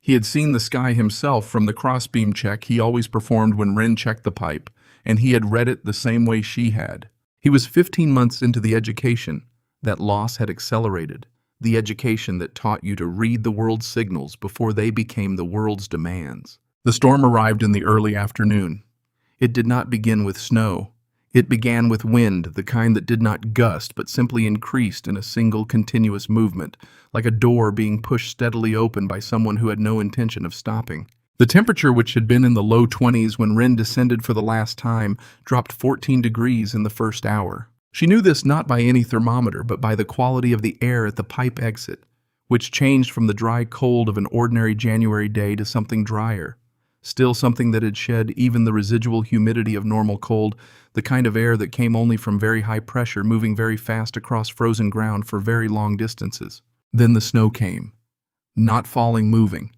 He had seen the sky himself from the crossbeam check he always performed when Rin checked the pipe, and he had read it the same way she had. He was 15 months into the education that loss had accelerated, the education that taught you to read the world's signals before they became the world's demands. The storm arrived in the early afternoon. It did not begin with snow. It began with wind, the kind that did not gust but simply increased in a single continuous movement, like a door being pushed steadily open by someone who had no intention of stopping. The temperature, which had been in the low 20s when Rin descended for the last time, dropped 14 degrees in the first hour. She knew this not by any thermometer, but by the quality of the air at the pipe exit, which changed from the dry cold of an ordinary January day to something drier. Still something that had shed even the residual humidity of normal cold, the kind of air that came only from very high pressure moving very fast across frozen ground for very long distances. Then the snow came. Not falling, moving.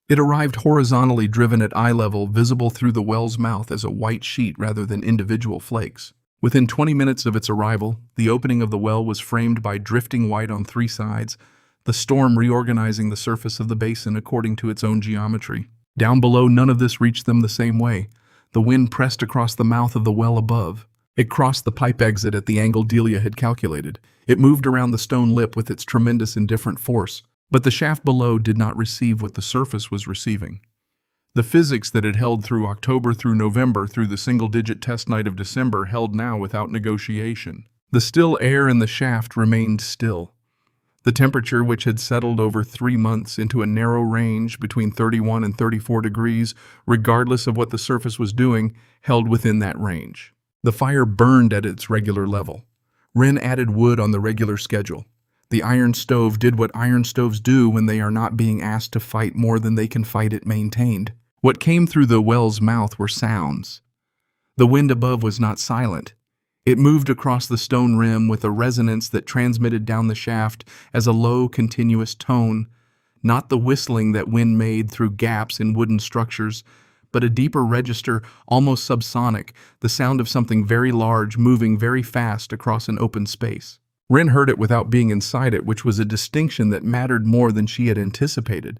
It arrived horizontally driven at eye level, visible through the well's mouth as a white sheet rather than individual flakes. Within 20 minutes of its arrival, the opening of the well was framed by drifting white on 3 sides, the storm reorganizing the surface of the basin according to its own geometry. Down below, none of this reached them the same way. The wind pressed across the mouth of the well above. It crossed the pipe exit at the angle Delia had calculated. It moved around the stone lip with its tremendous indifferent force, but the shaft below did not receive what the surface was receiving. The physics that had held through October through November through the single-digit test night of December held now without negotiation. The still air in the shaft remained still. The temperature, which had settled over 3 months into a narrow range between 31 and 34 degrees, regardless of what the surface was doing, held within that range. The fire burned at its regular level. Rin added wood on the regular schedule. The iron stove did what iron stoves do when they are not being asked to fight more than they can fight it maintained. What came through the well's mouth were sounds. The wind above was not silent. It moved across the stone rim with a resonance that transmitted down the shaft as a low, continuous tone, not the whistling that wind made through gaps in wooden structures, but a deeper register, almost subsonic, the sound of something very large moving very fast across an open space. Rin heard it without being inside it, which was a distinction that mattered more than she had anticipated.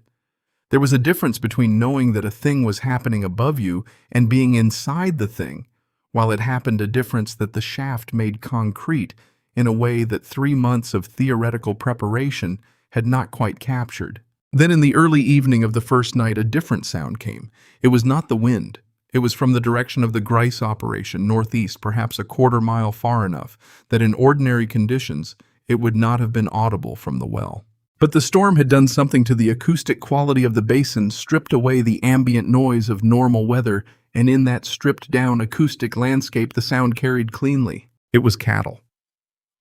There was a difference between knowing that a thing was happening above you and being inside the thing, while it happened a difference that the shaft made concrete in a way that 3 months of theoretical preparation had not quite captured. Then in the early evening of the first night, a different sound came. It was not the wind. It was from the direction of the Grice operation, northeast, perhaps a quarter-mile far enough that in ordinary conditions it would not have been audible from the well. But the storm had done something to the acoustic quality of the basin, stripped away the ambient noise of normal weather, and in that stripped-down acoustic landscape the sound carried cleanly. It was cattle.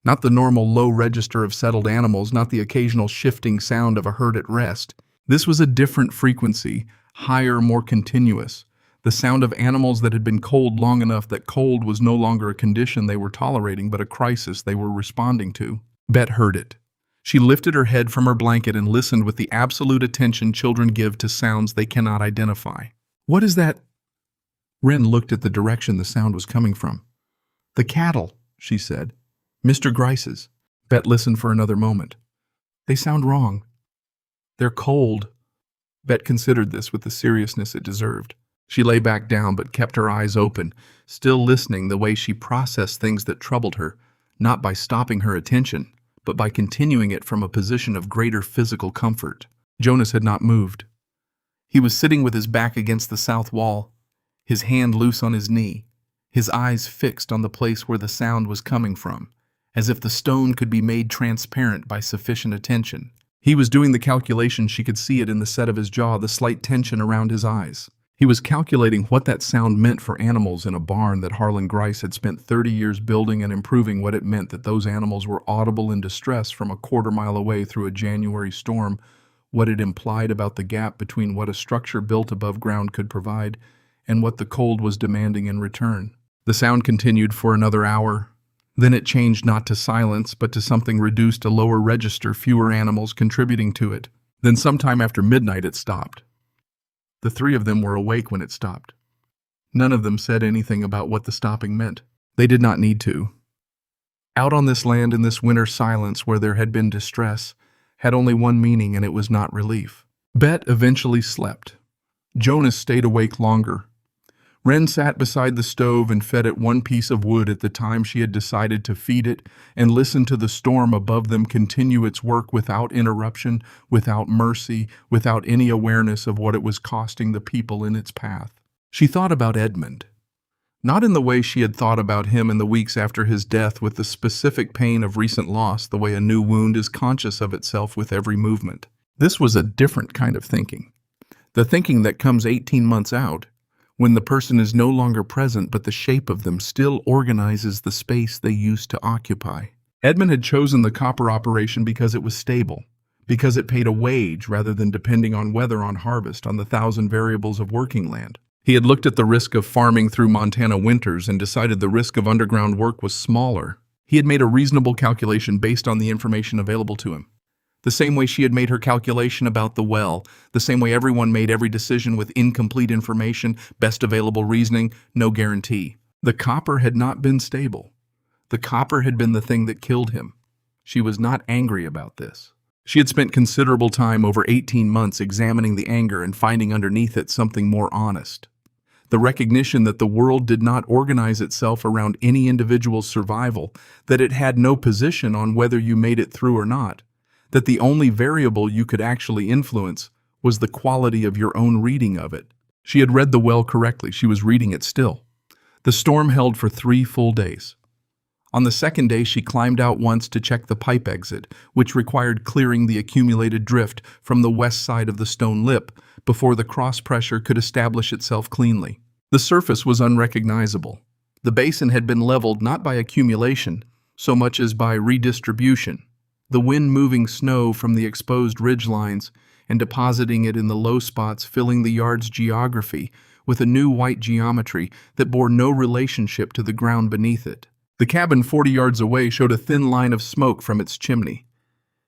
Not the normal low register of settled animals, not the occasional shifting sound of a herd at rest. This was a different frequency, higher, more continuous. The sound of animals that had been cold long enough that cold was no longer a condition they were tolerating, but a crisis they were responding to. Bet heard it. She lifted her head from her blanket and listened with the absolute attention children give to sounds they cannot identify. "What is that?" Rin looked at the direction the sound was coming from. "The cattle," she said. "Mr. Grice's." Bet listened for another moment. "They sound wrong. They're cold." Bet considered this with the seriousness it deserved. She lay back down but kept her eyes open, still listening the way she processed things that troubled her, not by stopping her attention, but by continuing it from a position of greater physical comfort. Jonas had not moved. He was sitting with his back against the south wall, his hand loose on his knee, his eyes fixed on the place where the sound was coming from, as if the stone could be made transparent by sufficient attention. He was doing the calculation. She could see it in the set of his jaw, the slight tension around his eyes. He was calculating what that sound meant for animals in a barn that Harlan Grice had spent 30 years building and improving, what it meant that those animals were audible in distress from a quarter-mile away through a January storm, what it implied about the gap between what a structure built above ground could provide and what the cold was demanding in return. The sound continued for another hour. Then it changed not to silence, but to something reduced, a lower register, fewer animals contributing to it. Then sometime after midnight it stopped. The three of them were awake when it stopped. None of them said anything about what the stopping meant. They did not need to. Out on this land in this winter silence where there had been distress had only one meaning, and it was not relief. Bet eventually slept. Jonas stayed awake longer. Wren sat beside the stove and fed it one piece of wood at the time she had decided to feed it, and listened to the storm above them continue its work without interruption, without mercy, without any awareness of what it was costing the people in its path. She thought about Edmund. Not in the way she had thought about him in the weeks after his death, with the specific pain of recent loss, the way a new wound is conscious of itself with every movement. This was a different kind of thinking. The thinking that comes 18 months out, when the person is no longer present but the shape of them still organizes the space they used to occupy. Edmund had chosen the copper operation because it was stable, because it paid a wage rather than depending on weather, on harvest, on the 1,000 variables of working land. He had looked at the risk of farming through Montana winters and decided the risk of underground work was smaller. He had made a reasonable calculation based on the information available to him. The same way she had made her calculation about the well, the same way everyone made every decision with incomplete information, best available reasoning, no guarantee. The copper had not been stable. The copper had been the thing that killed him. She was not angry about this. She had spent considerable time, over 18 months, examining the anger and finding underneath it something more honest. The recognition that the world did not organize itself around any individual's survival, that it had no position on whether you made it through or not, that the only variable you could actually influence was the quality of your own reading of it. She had read the well correctly. She was reading it still. The storm held for 3 full days. On the second day, she climbed out once to check the pipe exit, which required clearing the accumulated drift from the west side of the stone lip before the cross pressure could establish itself cleanly. The surface was unrecognizable. The basin had been leveled not by accumulation so much as by redistribution. The wind moving snow from the exposed ridgelines and depositing it in the low spots, filling the yard's geography with a new white geometry that bore no relationship to the ground beneath it. The cabin 40 yards away showed a thin line of smoke from its chimney.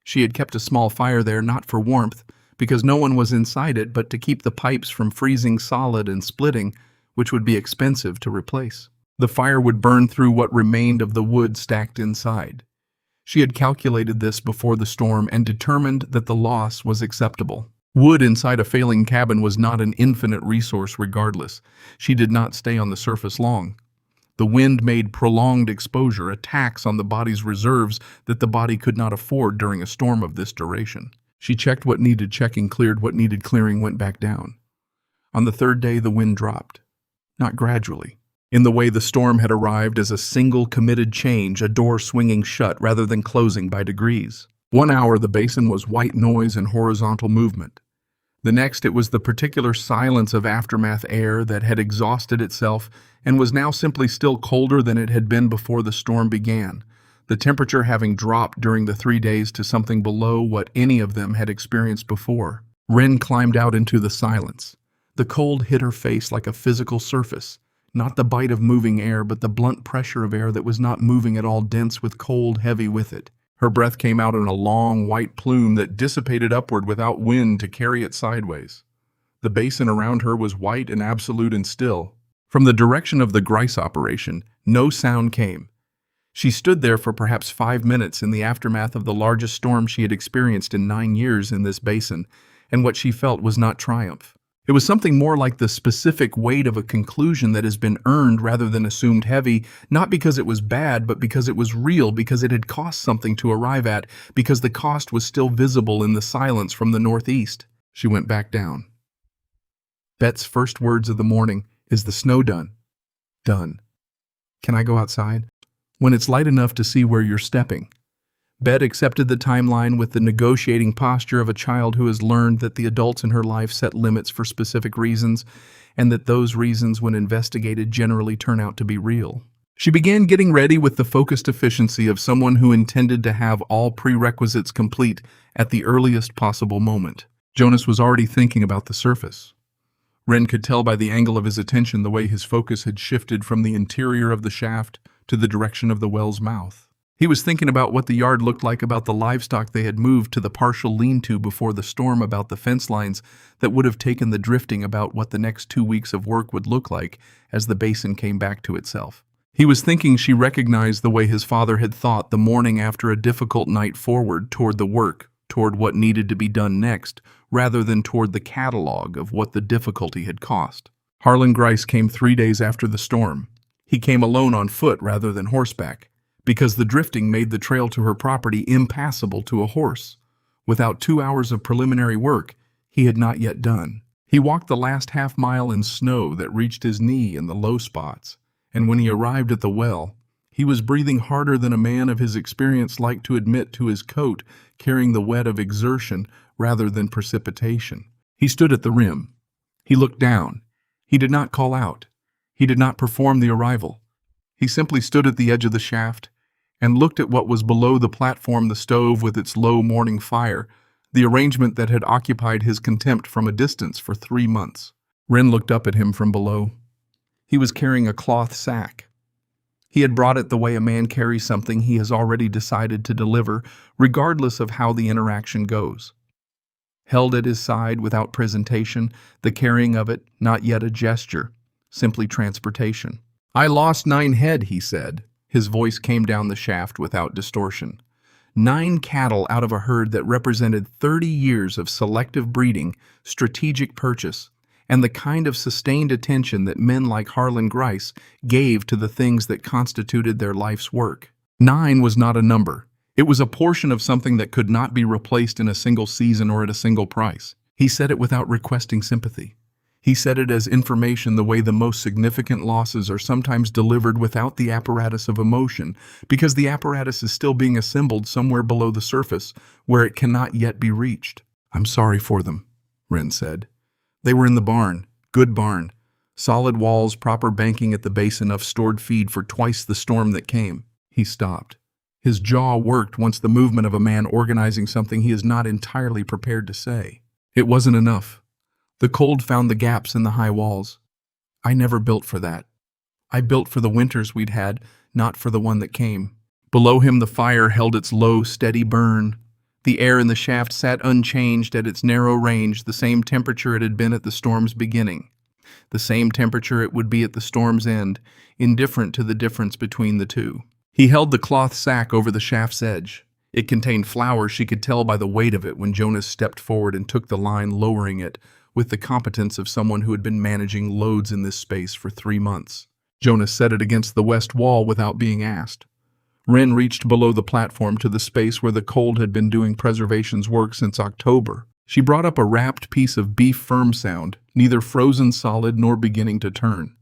She had kept a small fire there not for warmth, because no one was inside it, but to keep the pipes from freezing solid and splitting, which would be expensive to replace. The fire would burn through what remained of the wood stacked inside. She had calculated this before the storm and determined that the loss was acceptable. Wood inside a failing cabin was not an infinite resource regardless. She did not stay on the surface long. The wind made prolonged exposure a tax on the body's reserves that the body could not afford during a storm of this duration. She checked what needed checking, cleared what needed clearing, went back down. On the third day, the wind dropped. Not gradually. In the way the storm had arrived as a single committed change, a door swinging shut rather than closing by degrees. 1 hour the basin was white noise and horizontal movement. The next it was the particular silence of aftermath air that had exhausted itself and was now simply still colder than it had been before the storm began, the temperature having dropped during the 3 days to something below what any of them had experienced before. Wren climbed out into the silence. The cold hit her face like a physical surface. Not the bite of moving air, but the blunt pressure of air that was not moving at all, dense with cold heavy with it. Her breath came out in a long, white plume that dissipated upward without wind to carry it sideways. The basin around her was white and absolute and still. From the direction of the Grice operation, no sound came. She stood there for perhaps 5 minutes in the aftermath of the largest storm she had experienced in 9 years in this basin, and what she felt was not triumph. It was something more like the specific weight of a conclusion that has been earned rather than assumed heavy, not because it was bad, but because it was real, because it had cost something to arrive at, because the cost was still visible in the silence from the northeast. She went back down. Bet's first words of the morning, "Is the snow done?" "Done." "Can I go outside?" "When it's light enough to see where you're stepping." Bet accepted the timeline with the negotiating posture of a child who has learned that the adults in her life set limits for specific reasons, and that those reasons, when investigated, generally turn out to be real. She began getting ready with the focused efficiency of someone who intended to have all prerequisites complete at the earliest possible moment. Jonas was already thinking about the surface. Wren could tell by the angle of his attention the way his focus had shifted from the interior of the shaft to the direction of the well's mouth. He was thinking about what the yard looked like, about the livestock they had moved to the partial lean-to before the storm, about the fence lines that would have taken the drifting, about what the next 2 weeks of work would look like as the basin came back to itself. He was thinking she recognized the way his father had thought the morning after a difficult night forward toward the work, toward what needed to be done next, rather than toward the catalog of what the difficulty had cost. Harlan Grice came 3 days after the storm. He came alone on foot rather than horseback, because the drifting made the trail to her property impassable to a horse. Without 2 hours of preliminary work, he had not yet done. He walked the last half-mile in snow that reached his knee in the low spots, and when he arrived at the well, he was breathing harder than a man of his experience liked to admit to his coat, carrying the wet of exertion rather than precipitation. He stood at the rim. He looked down. He did not call out. He did not perform the arrival. He simply stood at the edge of the shaft and looked at what was below the platform, the stove with its low morning fire, the arrangement that had occupied his contempt from a distance for 3 months. Wren looked up at him from below. He was carrying a cloth sack. He had brought it the way a man carries something he has already decided to deliver, regardless of how the interaction goes. Held at his side without presentation, the carrying of it not yet a gesture, simply transportation. "I lost 9 head, he said. His voice came down the shaft without distortion. 9 cattle out of a herd that represented 30 years of selective breeding, strategic purchase, and the kind of sustained attention that men like Harlan Grice gave to the things that constituted their life's work. 9 was not a number. It was a portion of something that could not be replaced in a single season or at a single price. He said it without requesting sympathy. He said it as information, the way the most significant losses are sometimes delivered without the apparatus of emotion, because the apparatus is still being assembled somewhere below the surface, where it cannot yet be reached. "I'm sorry for them," Wren said. "They were in the barn, good barn. Solid walls, proper banking at the base, enough stored feed for twice the storm that came." He stopped. His jaw worked once, the movement of a man organizing something he is not entirely prepared to say. "It wasn't enough. The cold found the gaps in the high walls. I never built for that. I built for the winters we'd had, not for the one that came." Below him the fire held its low, steady burn. The air in the shaft sat unchanged at its narrow range, the same temperature it had been at the storm's beginning, the same temperature it would be at the storm's end, indifferent to the difference between the two. He held the cloth sack over the shaft's edge. It contained flour, she could tell by the weight of it when Jonas stepped forward and took the line, lowering it with the competence of someone who had been managing loads in this space for 3 months. Jonas set it against the west wall without being asked. Wren reached below the platform to the space where the cold had been doing preservation's work since October. She brought up a wrapped piece of beef firm sound, neither frozen solid nor beginning to turn.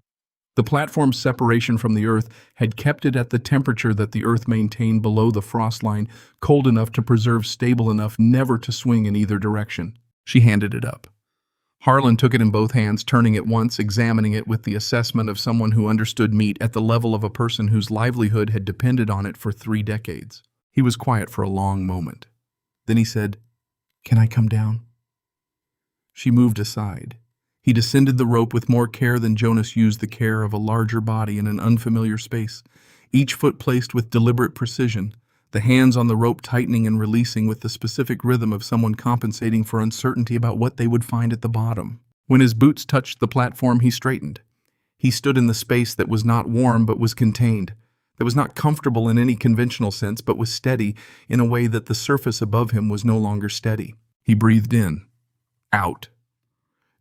The platform's separation from the earth had kept it at the temperature that the earth maintained below the frost line, cold enough to preserve, stable enough never to swing in either direction. She handed it up. Harlan took it in both hands, turning it once, examining it with the assessment of someone who understood meat at the level of a person whose livelihood had depended on it for 3 decades. He was quiet for a long moment. Then he said, "Can I come down?" She moved aside. He descended the rope with more care than Jonas used the care of a larger body in an unfamiliar space, each foot placed with deliberate precision, the hands on the rope tightening and releasing with the specific rhythm of someone compensating for uncertainty about what they would find at the bottom. When his boots touched the platform, he straightened. He stood in the space that was not warm but was contained, that was not comfortable in any conventional sense but was steady in a way that the surface above him was no longer steady. He breathed in, out.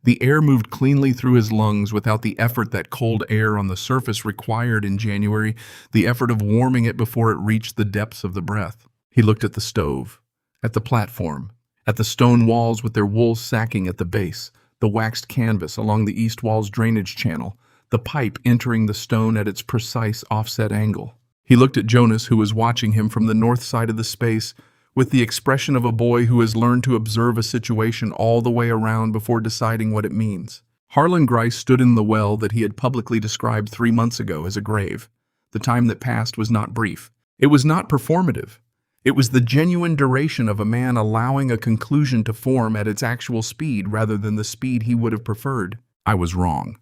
The air moved cleanly through his lungs without the effort that cold air on the surface required in January, the effort of warming it before it reached the depths of the breath. He looked at the stove, at the platform, at the stone walls with their wool sacking at the base, the waxed canvas along the east wall's drainage channel, the pipe entering the stone at its precise offset angle. He looked at Jonas, who was watching him from the north side of the space, with the expression of a boy who has learned to observe a situation all the way around before deciding what it means. Harlan Grice stood in the well that he had publicly described 3 months ago as a grave. The time that passed was not brief. It was not performative. It was the genuine duration of a man allowing a conclusion to form at its actual speed rather than the speed he would have preferred. I was wrong.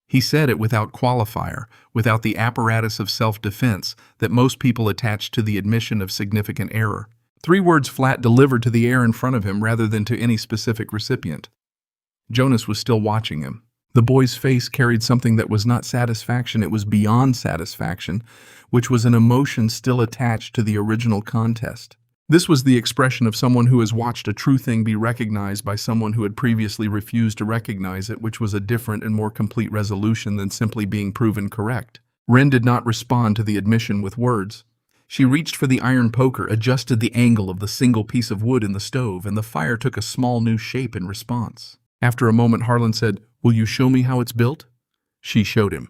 He said it without qualifier, without the apparatus of self-defense that most people attach to the admission of significant error. 3 words flat delivered to the air in front of him rather than to any specific recipient. Jonas was still watching him. The boy's face carried something that was not satisfaction, it was beyond satisfaction, which was an emotion still attached to the original contest. This was the expression of someone who has watched a true thing be recognized by someone who had previously refused to recognize it, which was a different and more complete resolution than simply being proven correct. Wren did not respond to the admission with words. She reached for the iron poker, adjusted the angle of the single piece of wood in the stove, and the fire took a small new shape in response. After a moment, Harlan said, "Will you show me how it's built?" She showed him.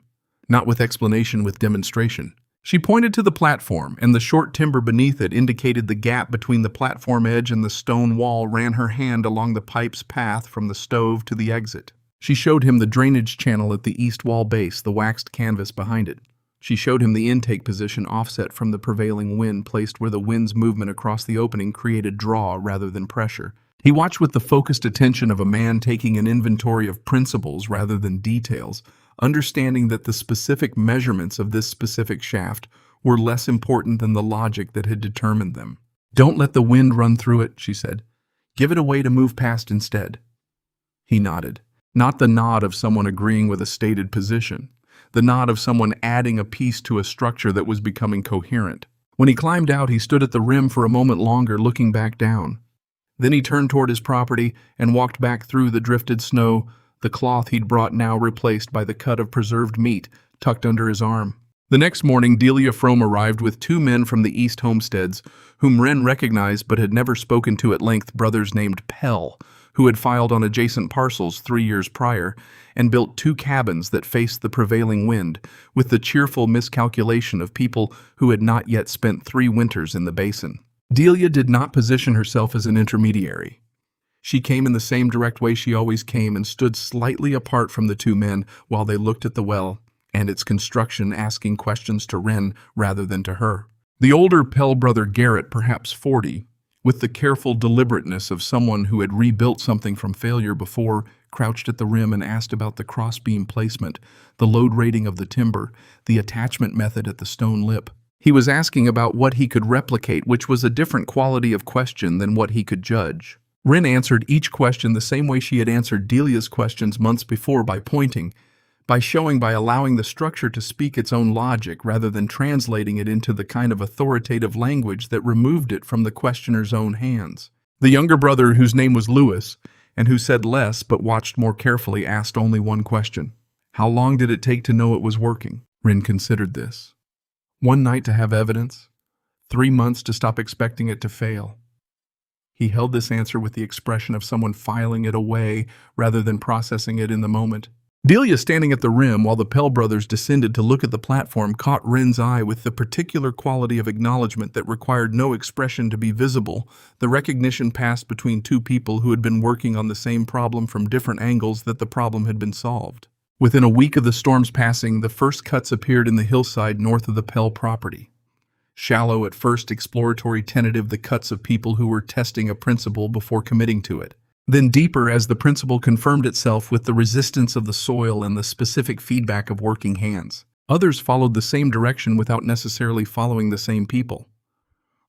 Not with explanation, with demonstration. She pointed to the platform, and the short timber beneath it indicated the gap between the platform edge and the stone wall. Ran her hand along the pipe's path from the stove to the exit. She showed him the drainage channel at the east wall base, the waxed canvas behind it. She showed him the intake position offset from the prevailing wind, placed where the wind's movement across the opening created draw rather than pressure. He watched with the focused attention of a man taking an inventory of principles rather than details, understanding that the specific measurements of this specific shaft were less important than the logic that had determined them. "Don't let the wind run through it," she said. "Give it a way to move past instead." He nodded. Not the nod of someone agreeing with a stated position. The nod of someone adding a piece to a structure that was becoming coherent. When he climbed out, he stood at the rim for a moment longer, looking back down. Then he turned toward his property and walked back through the drifted snow, the cloth he'd brought now replaced by the cut of preserved meat tucked under his arm. The next morning, Delia Frome arrived with 2 men from the East homesteads, whom Wren recognized but had never spoken to at length, brothers named Pell, who had filed on adjacent parcels 3 years prior, and built 2 cabins that faced the prevailing wind, with the cheerful miscalculation of people who had not yet spent 3 winters in the basin. Delia did not position herself as an intermediary. She came in the same direct way she always came and stood slightly apart from the 2 men while they looked at the well and its construction, asking questions to Wren rather than to her. The older Pell brother Garrett, perhaps 40, with the careful deliberateness of someone who had rebuilt something from failure before, crouched at the rim and asked about the crossbeam placement, the load rating of the timber, the attachment method at the stone lip. He was asking about what he could replicate, which was a different quality of question than what he could judge. Wren answered each question the same way she had answered Delia's questions months before, by pointing, by showing, by allowing the structure to speak its own logic rather than translating it into the kind of authoritative language that removed it from the questioner's own hands. The younger brother, whose name was Lewis, and who said less but watched more carefully, asked only one question. How long did it take to know it was working? Wren considered this. 1 night to have evidence, 3 months to stop expecting it to fail. He held this answer with the expression of someone filing it away rather than processing it in the moment. Delia, standing at the rim while the Pell brothers descended to look at the platform, caught Wren's eye with the particular quality of acknowledgement that required no expression to be visible. The recognition passed between 2 people who had been working on the same problem from different angles that the problem had been solved. Within a week of the storm's passing, the first cuts appeared in the hillside north of the Pell property. Shallow at first, exploratory, tentative, the cuts of people who were testing a principle before committing to it. Then deeper as the principle confirmed itself with the resistance of the soil and the specific feedback of working hands. Others followed the same direction without necessarily following the same people.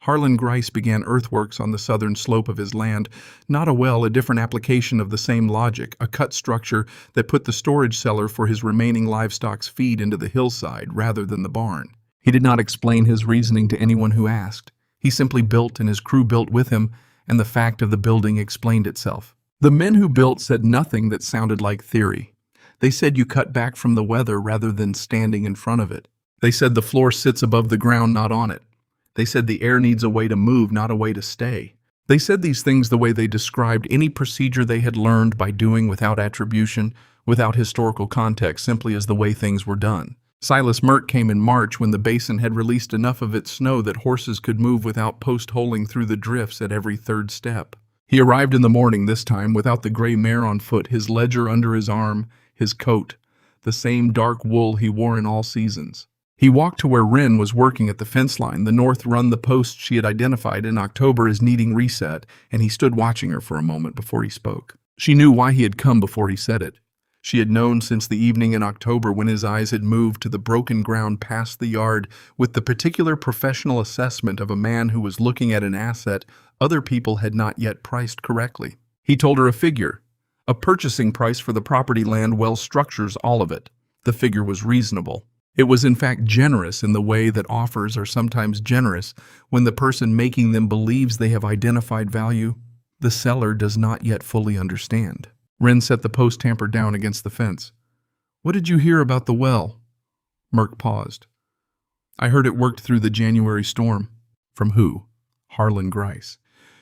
Harlan Grice began earthworks on the southern slope of his land, not a well, a different application of the same logic, a cut structure that put the storage cellar for his remaining livestock's feed into the hillside rather than the barn. He did not explain his reasoning to anyone who asked. He simply built, and his crew built with him, and the fact of the building explained itself. The men who built said nothing that sounded like theory. They said you cut back from the weather rather than standing in front of it. They said the floor sits above the ground, not on it. They said the air needs a way to move, not a way to stay. They said these things the way they described any procedure they had learned by doing without attribution, without historical context, simply as the way things were done. Silas Mert came in March when the basin had released enough of its snow that horses could move without post-holing through the drifts at every third step. He arrived in the morning this time without the gray mare on foot, his ledger under his arm, his coat, the same dark wool he wore in all seasons. He walked to where Wren was working at the fence line. The north run the post she had identified in October as needing reset, and he stood watching her for a moment before he spoke. She knew why he had come before he said it. She had known since the evening in October when his eyes had moved to the broken ground past the yard with the particular professional assessment of a man who was looking at an asset other people had not yet priced correctly. He told her a figure, a purchasing price for the property land, well, structures, all of it. The figure was reasonable. It was in fact generous in the way that offers are sometimes generous when the person making them believes they have identified value the seller does not yet fully understand. Wren set the post tamper down against the fence. "What did you hear about the well?" Merck paused. "I heard it worked through the January storm." From who? Harlan Grice.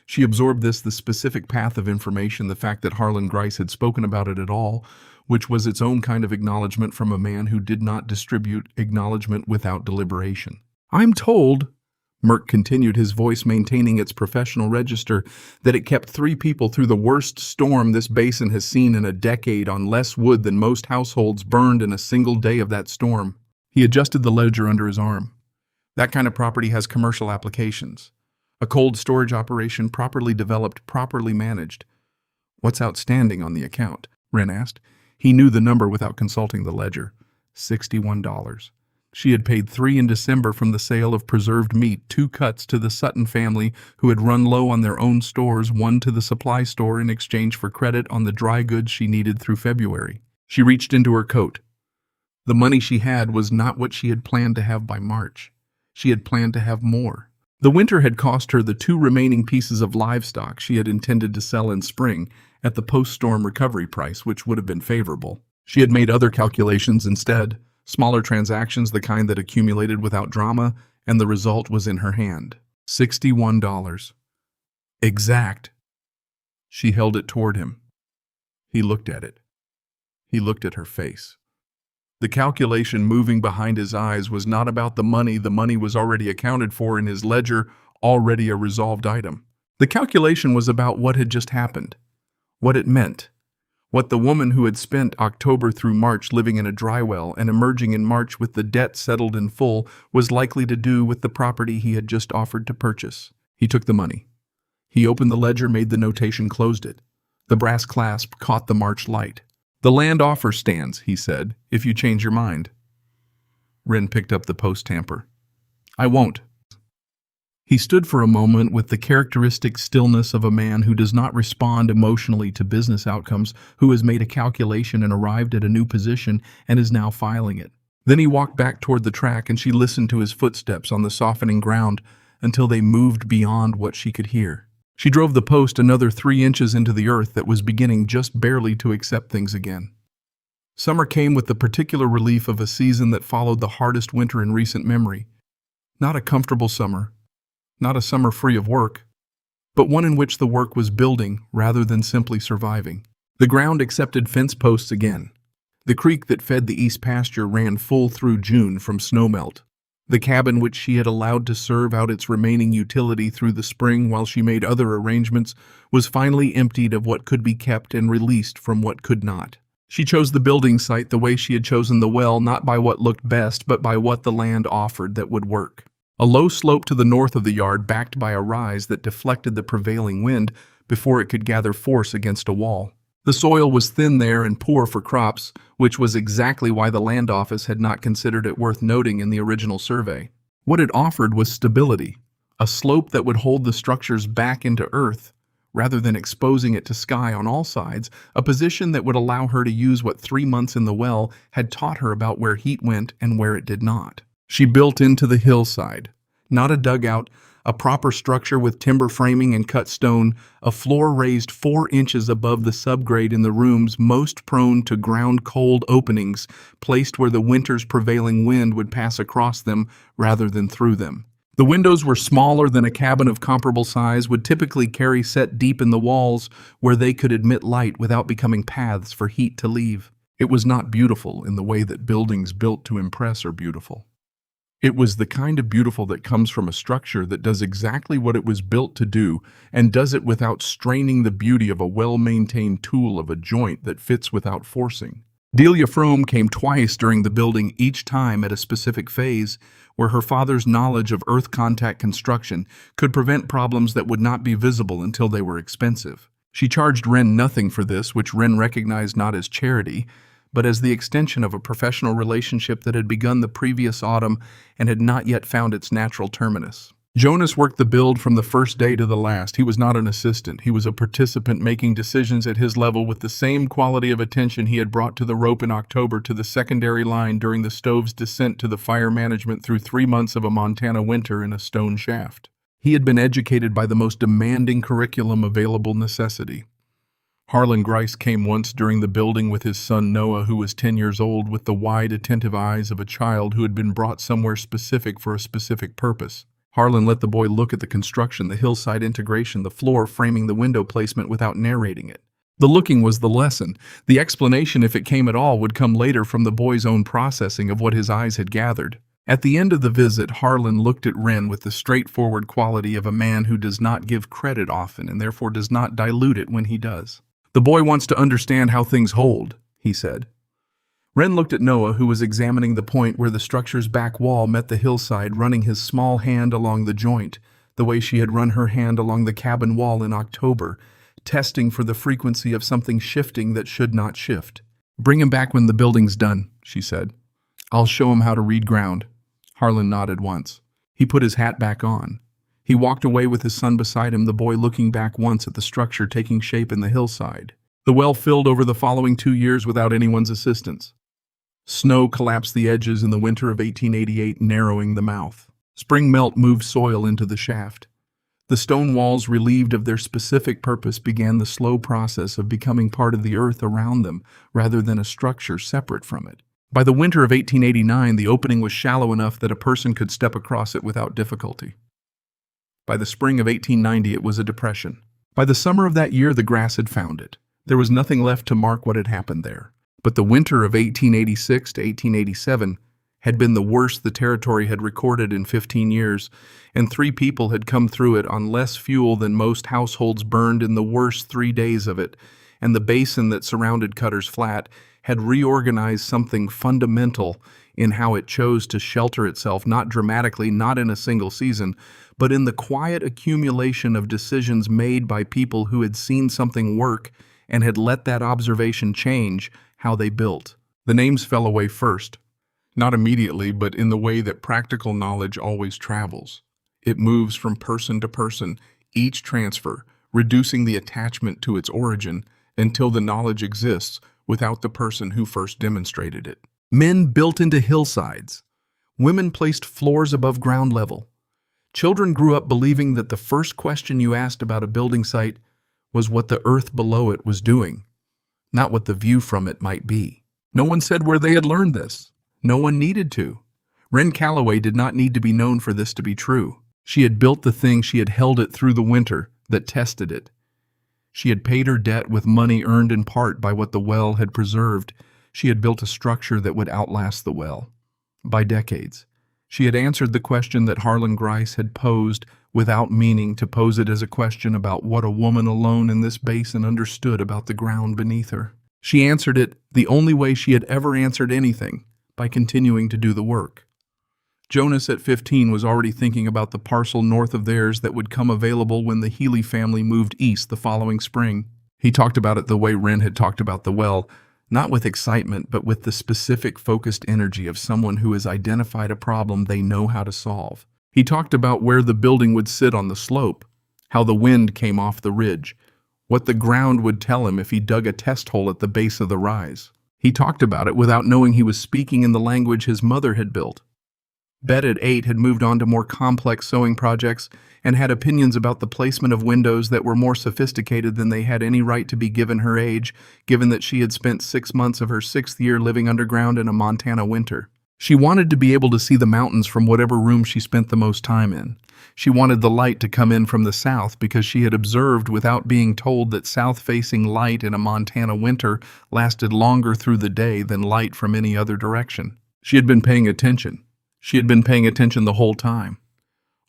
She absorbed the specific path of information, the fact that Harlan Grice had spoken about it at all, which was its own kind of acknowledgement from a man who did not distribute acknowledgement without deliberation. "I'm told," Merck continued, his voice maintaining its professional register, "that it kept 3 people through the worst storm this basin has seen in a decade on less wood than most households burned in a single day of that storm." He adjusted the ledger under his arm. "That kind of property has commercial applications. A cold storage operation, properly developed, properly managed." "What's outstanding on the account?" Wren asked. He knew the number without consulting the ledger. $61. She had paid $3 in December from the sale of preserved meat, 2 cuts to the Sutton family who had run low on their own stores, 1 to the supply store in exchange for credit on the dry goods she needed through February. She reached into her coat. The money she had was not what she had planned to have by March. She had planned to have more. The winter had cost her the 2 remaining pieces of livestock she had intended to sell in spring at the post-storm recovery price, which would have been favorable. She had made other calculations instead, smaller transactions, the kind that accumulated without drama, and the result was in her hand. $61. Exact. She held it toward him. He looked at it. He looked at her face. The calculation moving behind his eyes was not about the money was already accounted for in his ledger, already a resolved item. The calculation was about what had just happened, what it meant, what the woman who had spent October through March living in a dry well and emerging in March with the debt settled in full was likely to do with the property he had just offered to purchase. He took the money. He opened the ledger, made the notation, closed it. The brass clasp caught the March light. "The land offer stands," he said, "if you change your mind." Wren picked up the post tamper. "I won't." He stood for a moment with the characteristic stillness of a man who does not respond emotionally to business outcomes, who has made a calculation and arrived at a new position and is now filing it. Then he walked back toward the track, and she listened to his footsteps on the softening ground until they moved beyond what she could hear. She drove the post another 3 inches into the earth that was beginning just barely to accept things again. Summer came with the particular relief of a season that followed the hardest winter in recent memory. Not a comfortable summer, not a summer free of work, but one in which the work was building rather than simply surviving. The ground accepted fence posts again. The creek that fed the east pasture ran full through June from snowmelt. The cabin, which she had allowed to serve out its remaining utility through the spring while she made other arrangements, was finally emptied of what could be kept and released from what could not. She chose the building site the way she had chosen the well, not by what looked best, but by what the land offered that would work. A low slope to the north of the yard, backed by a rise that deflected the prevailing wind before it could gather force against a wall. The soil was thin there and poor for crops, which was exactly why the land office had not considered it worth noting in the original survey. What it offered was stability, a slope that would hold the structures back into earth, rather than exposing it to sky on all sides, a position that would allow her to use what 3 months in the well had taught her about where heat went and where it did not. She built into the hillside, not a dugout, A proper structure with timber framing and cut stone, a floor raised 4 inches above the subgrade in the rooms most prone to ground-cold openings, placed where the winter's prevailing wind would pass across them rather than through them. The windows were smaller than a cabin of comparable size would typically carry, set deep in the walls where they could admit light without becoming paths for heat to leave. It was not beautiful in the way that buildings built to impress are beautiful. It was the kind of beautiful that comes from a structure that does exactly what it was built to do and does it without straining the beauty of a well-maintained tool of a joint that fits without forcing. Delia Frome came twice during the building, each time at a specific phase where her father's knowledge of earth contact construction could prevent problems that would not be visible until they were expensive. She charged Wren nothing for this, which Wren recognized not as charity, but as the extension of a professional relationship that had begun the previous autumn and had not yet found its natural terminus. Jonas worked the build from the first day to the last. He was not an assistant. He was a participant making decisions at his level with the same quality of attention he had brought to the rope in October to the secondary line during the stove's descent to the fire management through 3 months of a Montana winter in a stone shaft. He had been educated by the most demanding curriculum available necessity. Harlan Grice came once during the building with his son Noah, who was 10 years old, with the wide, attentive eyes of a child who had been brought somewhere specific for a specific purpose. Harlan let the boy look at the construction, the hillside integration, the floor framing, the window placement without narrating it. The looking was the lesson. The explanation, if it came at all, would come later from the boy's own processing of what his eyes had gathered. At the end of the visit, Harlan looked at Wren with the straightforward quality of a man who does not give credit often and therefore does not dilute it when he does. "The boy wants to understand how things hold," he said. Wren looked at Noah, who was examining the point where the structure's back wall met the hillside, running his small hand along the joint, the way she had run her hand along the cabin wall in October, testing for the frequency of something shifting that should not shift. "Bring him back when the building's done," she said. "I'll show him how to read ground." Harlan nodded once. He put his hat back on. He walked away with his son beside him, the boy looking back once at the structure taking shape in the hillside. The well filled over the following 2 years without anyone's assistance. Snow collapsed the edges in the winter of 1888, narrowing the mouth. Spring melt moved soil into the shaft. The stone walls, relieved of their specific purpose, began the slow process of becoming part of the earth around them, rather than a structure separate from it. By the winter of 1889, the opening was shallow enough that a person could step across it without difficulty. By the spring of 1890, it was a depression. By the summer of that year, the grass had found it. There was nothing left to mark what had happened there. But the winter of 1886 to 1887 had been the worst the territory had recorded in 15 years, and 3 people had come through it on less fuel than most households burned in the worst 3 days of it, and the basin that surrounded Cutter's Flat had reorganized something fundamental in how it chose to shelter itself, not dramatically, not in a single season, but in the quiet accumulation of decisions made by people who had seen something work and had let that observation change how they built. The names fell away first. Not immediately, but in the way that practical knowledge always travels. It moves from person to person, each transfer, reducing the attachment to its origin until the knowledge exists without the person who first demonstrated it. Men built into hillsides. Women placed floors above ground level. Children grew up believing that the first question you asked about a building site was what the earth below it was doing, not what the view from it might be. No one said where they had learned this. No one needed to. Wren Calloway did not need to be known for this to be true. She had built the thing, she had held it through the winter that tested it. She had paid her debt with money earned in part by what the well had preserved. She had built a structure that would outlast the well. By decades. She had answered the question that Harlan Grice had posed without meaning to pose it as a question about what a woman alone in this basin understood about the ground beneath her. She answered it the only way she had ever answered anything, by continuing to do the work. Jonas at 15 was already thinking about the parcel north of theirs that would come available when the Healy family moved east the following spring. He talked about it the way Wren had talked about the well, not with excitement, but with the specific, focused energy of someone who has identified a problem they know how to solve. He talked about where the building would sit on the slope, how the wind came off the ridge, what the ground would tell him if he dug a test hole at the base of the rise. He talked about it without knowing he was speaking in the language his mother had built. Bet at 8 had moved on to more complex sewing projects and had opinions about the placement of windows that were more sophisticated than they had any right to be given her age, given that she had spent 6 months of her 6th year living underground in a Montana winter. She wanted to be able to see the mountains from whatever room she spent the most time in. She wanted the light to come in from the south because she had observed without being told that south-facing light in a Montana winter lasted longer through the day than light from any other direction. She had been paying attention. She had been paying attention the whole time.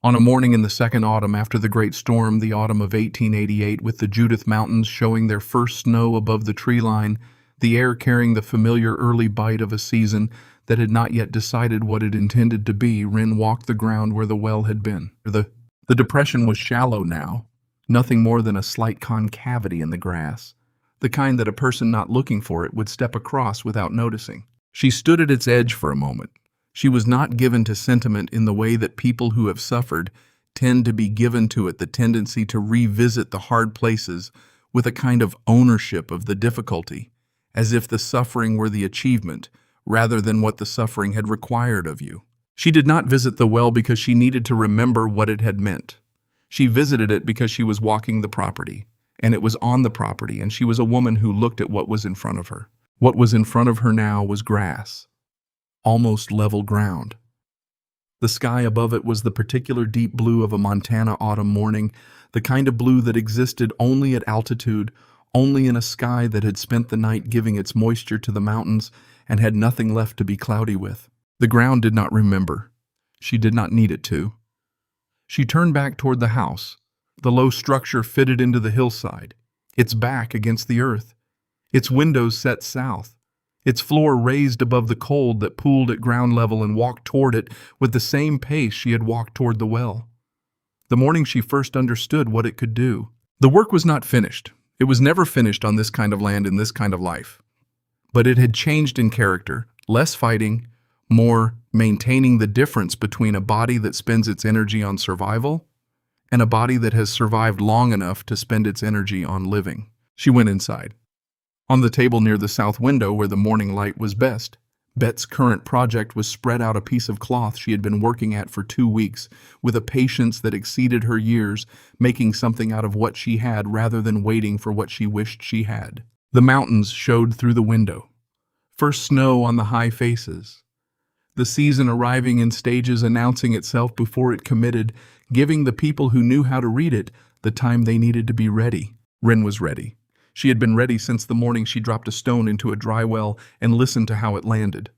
On a morning in the second autumn after the great storm, the autumn of 1888, with the Judith Mountains showing their first snow above the tree line, the air carrying the familiar early bite of a season that had not yet decided what it intended to be, Wren walked the ground where the well had been. The depression was shallow now, nothing more than a slight concavity in the grass, the kind that a person not looking for it would step across without noticing. She stood at its edge for a moment. She was not given to sentiment in the way that people who have suffered tend to be given to it, the tendency to revisit the hard places with a kind of ownership of the difficulty, as if the suffering were the achievement, rather than what the suffering had required of you. She did not visit the well because she needed to remember what it had meant. She visited it because she was walking the property, and it was on the property, and she was a woman who looked at what was in front of her. What was in front of her now was grass, almost level ground. The sky above it was the particular deep blue of a Montana autumn morning, the kind of blue that existed only at altitude, only in a sky that had spent the night giving its moisture to the mountains and had nothing left to be cloudy with. The ground did not remember. She did not need it to. She turned back toward the house, the low structure fitted into the hillside, its back against the earth, its windows set south, its floor raised above the cold that pooled at ground level, and walked toward it with the same pace she had walked toward the well. The morning she first understood what it could do. The work was not finished. It was never finished on this kind of land in this kind of life. But it had changed in character, less fighting, more maintaining the difference between a body that spends its energy on survival and a body that has survived long enough to spend its energy on living. She went inside. On the table near the south window where the morning light was best, Bet's current project was spread out a piece of cloth she had been working at for 2 weeks, with a patience that exceeded her years, making something out of what she had rather than waiting for what she wished she had. The mountains showed through the window. First snow on the high faces. The season arriving in stages, announcing itself before it committed, giving the people who knew how to read it the time they needed to be ready. Wren was ready. She had been ready since the morning she dropped a stone into a dry well and listened to how it landed.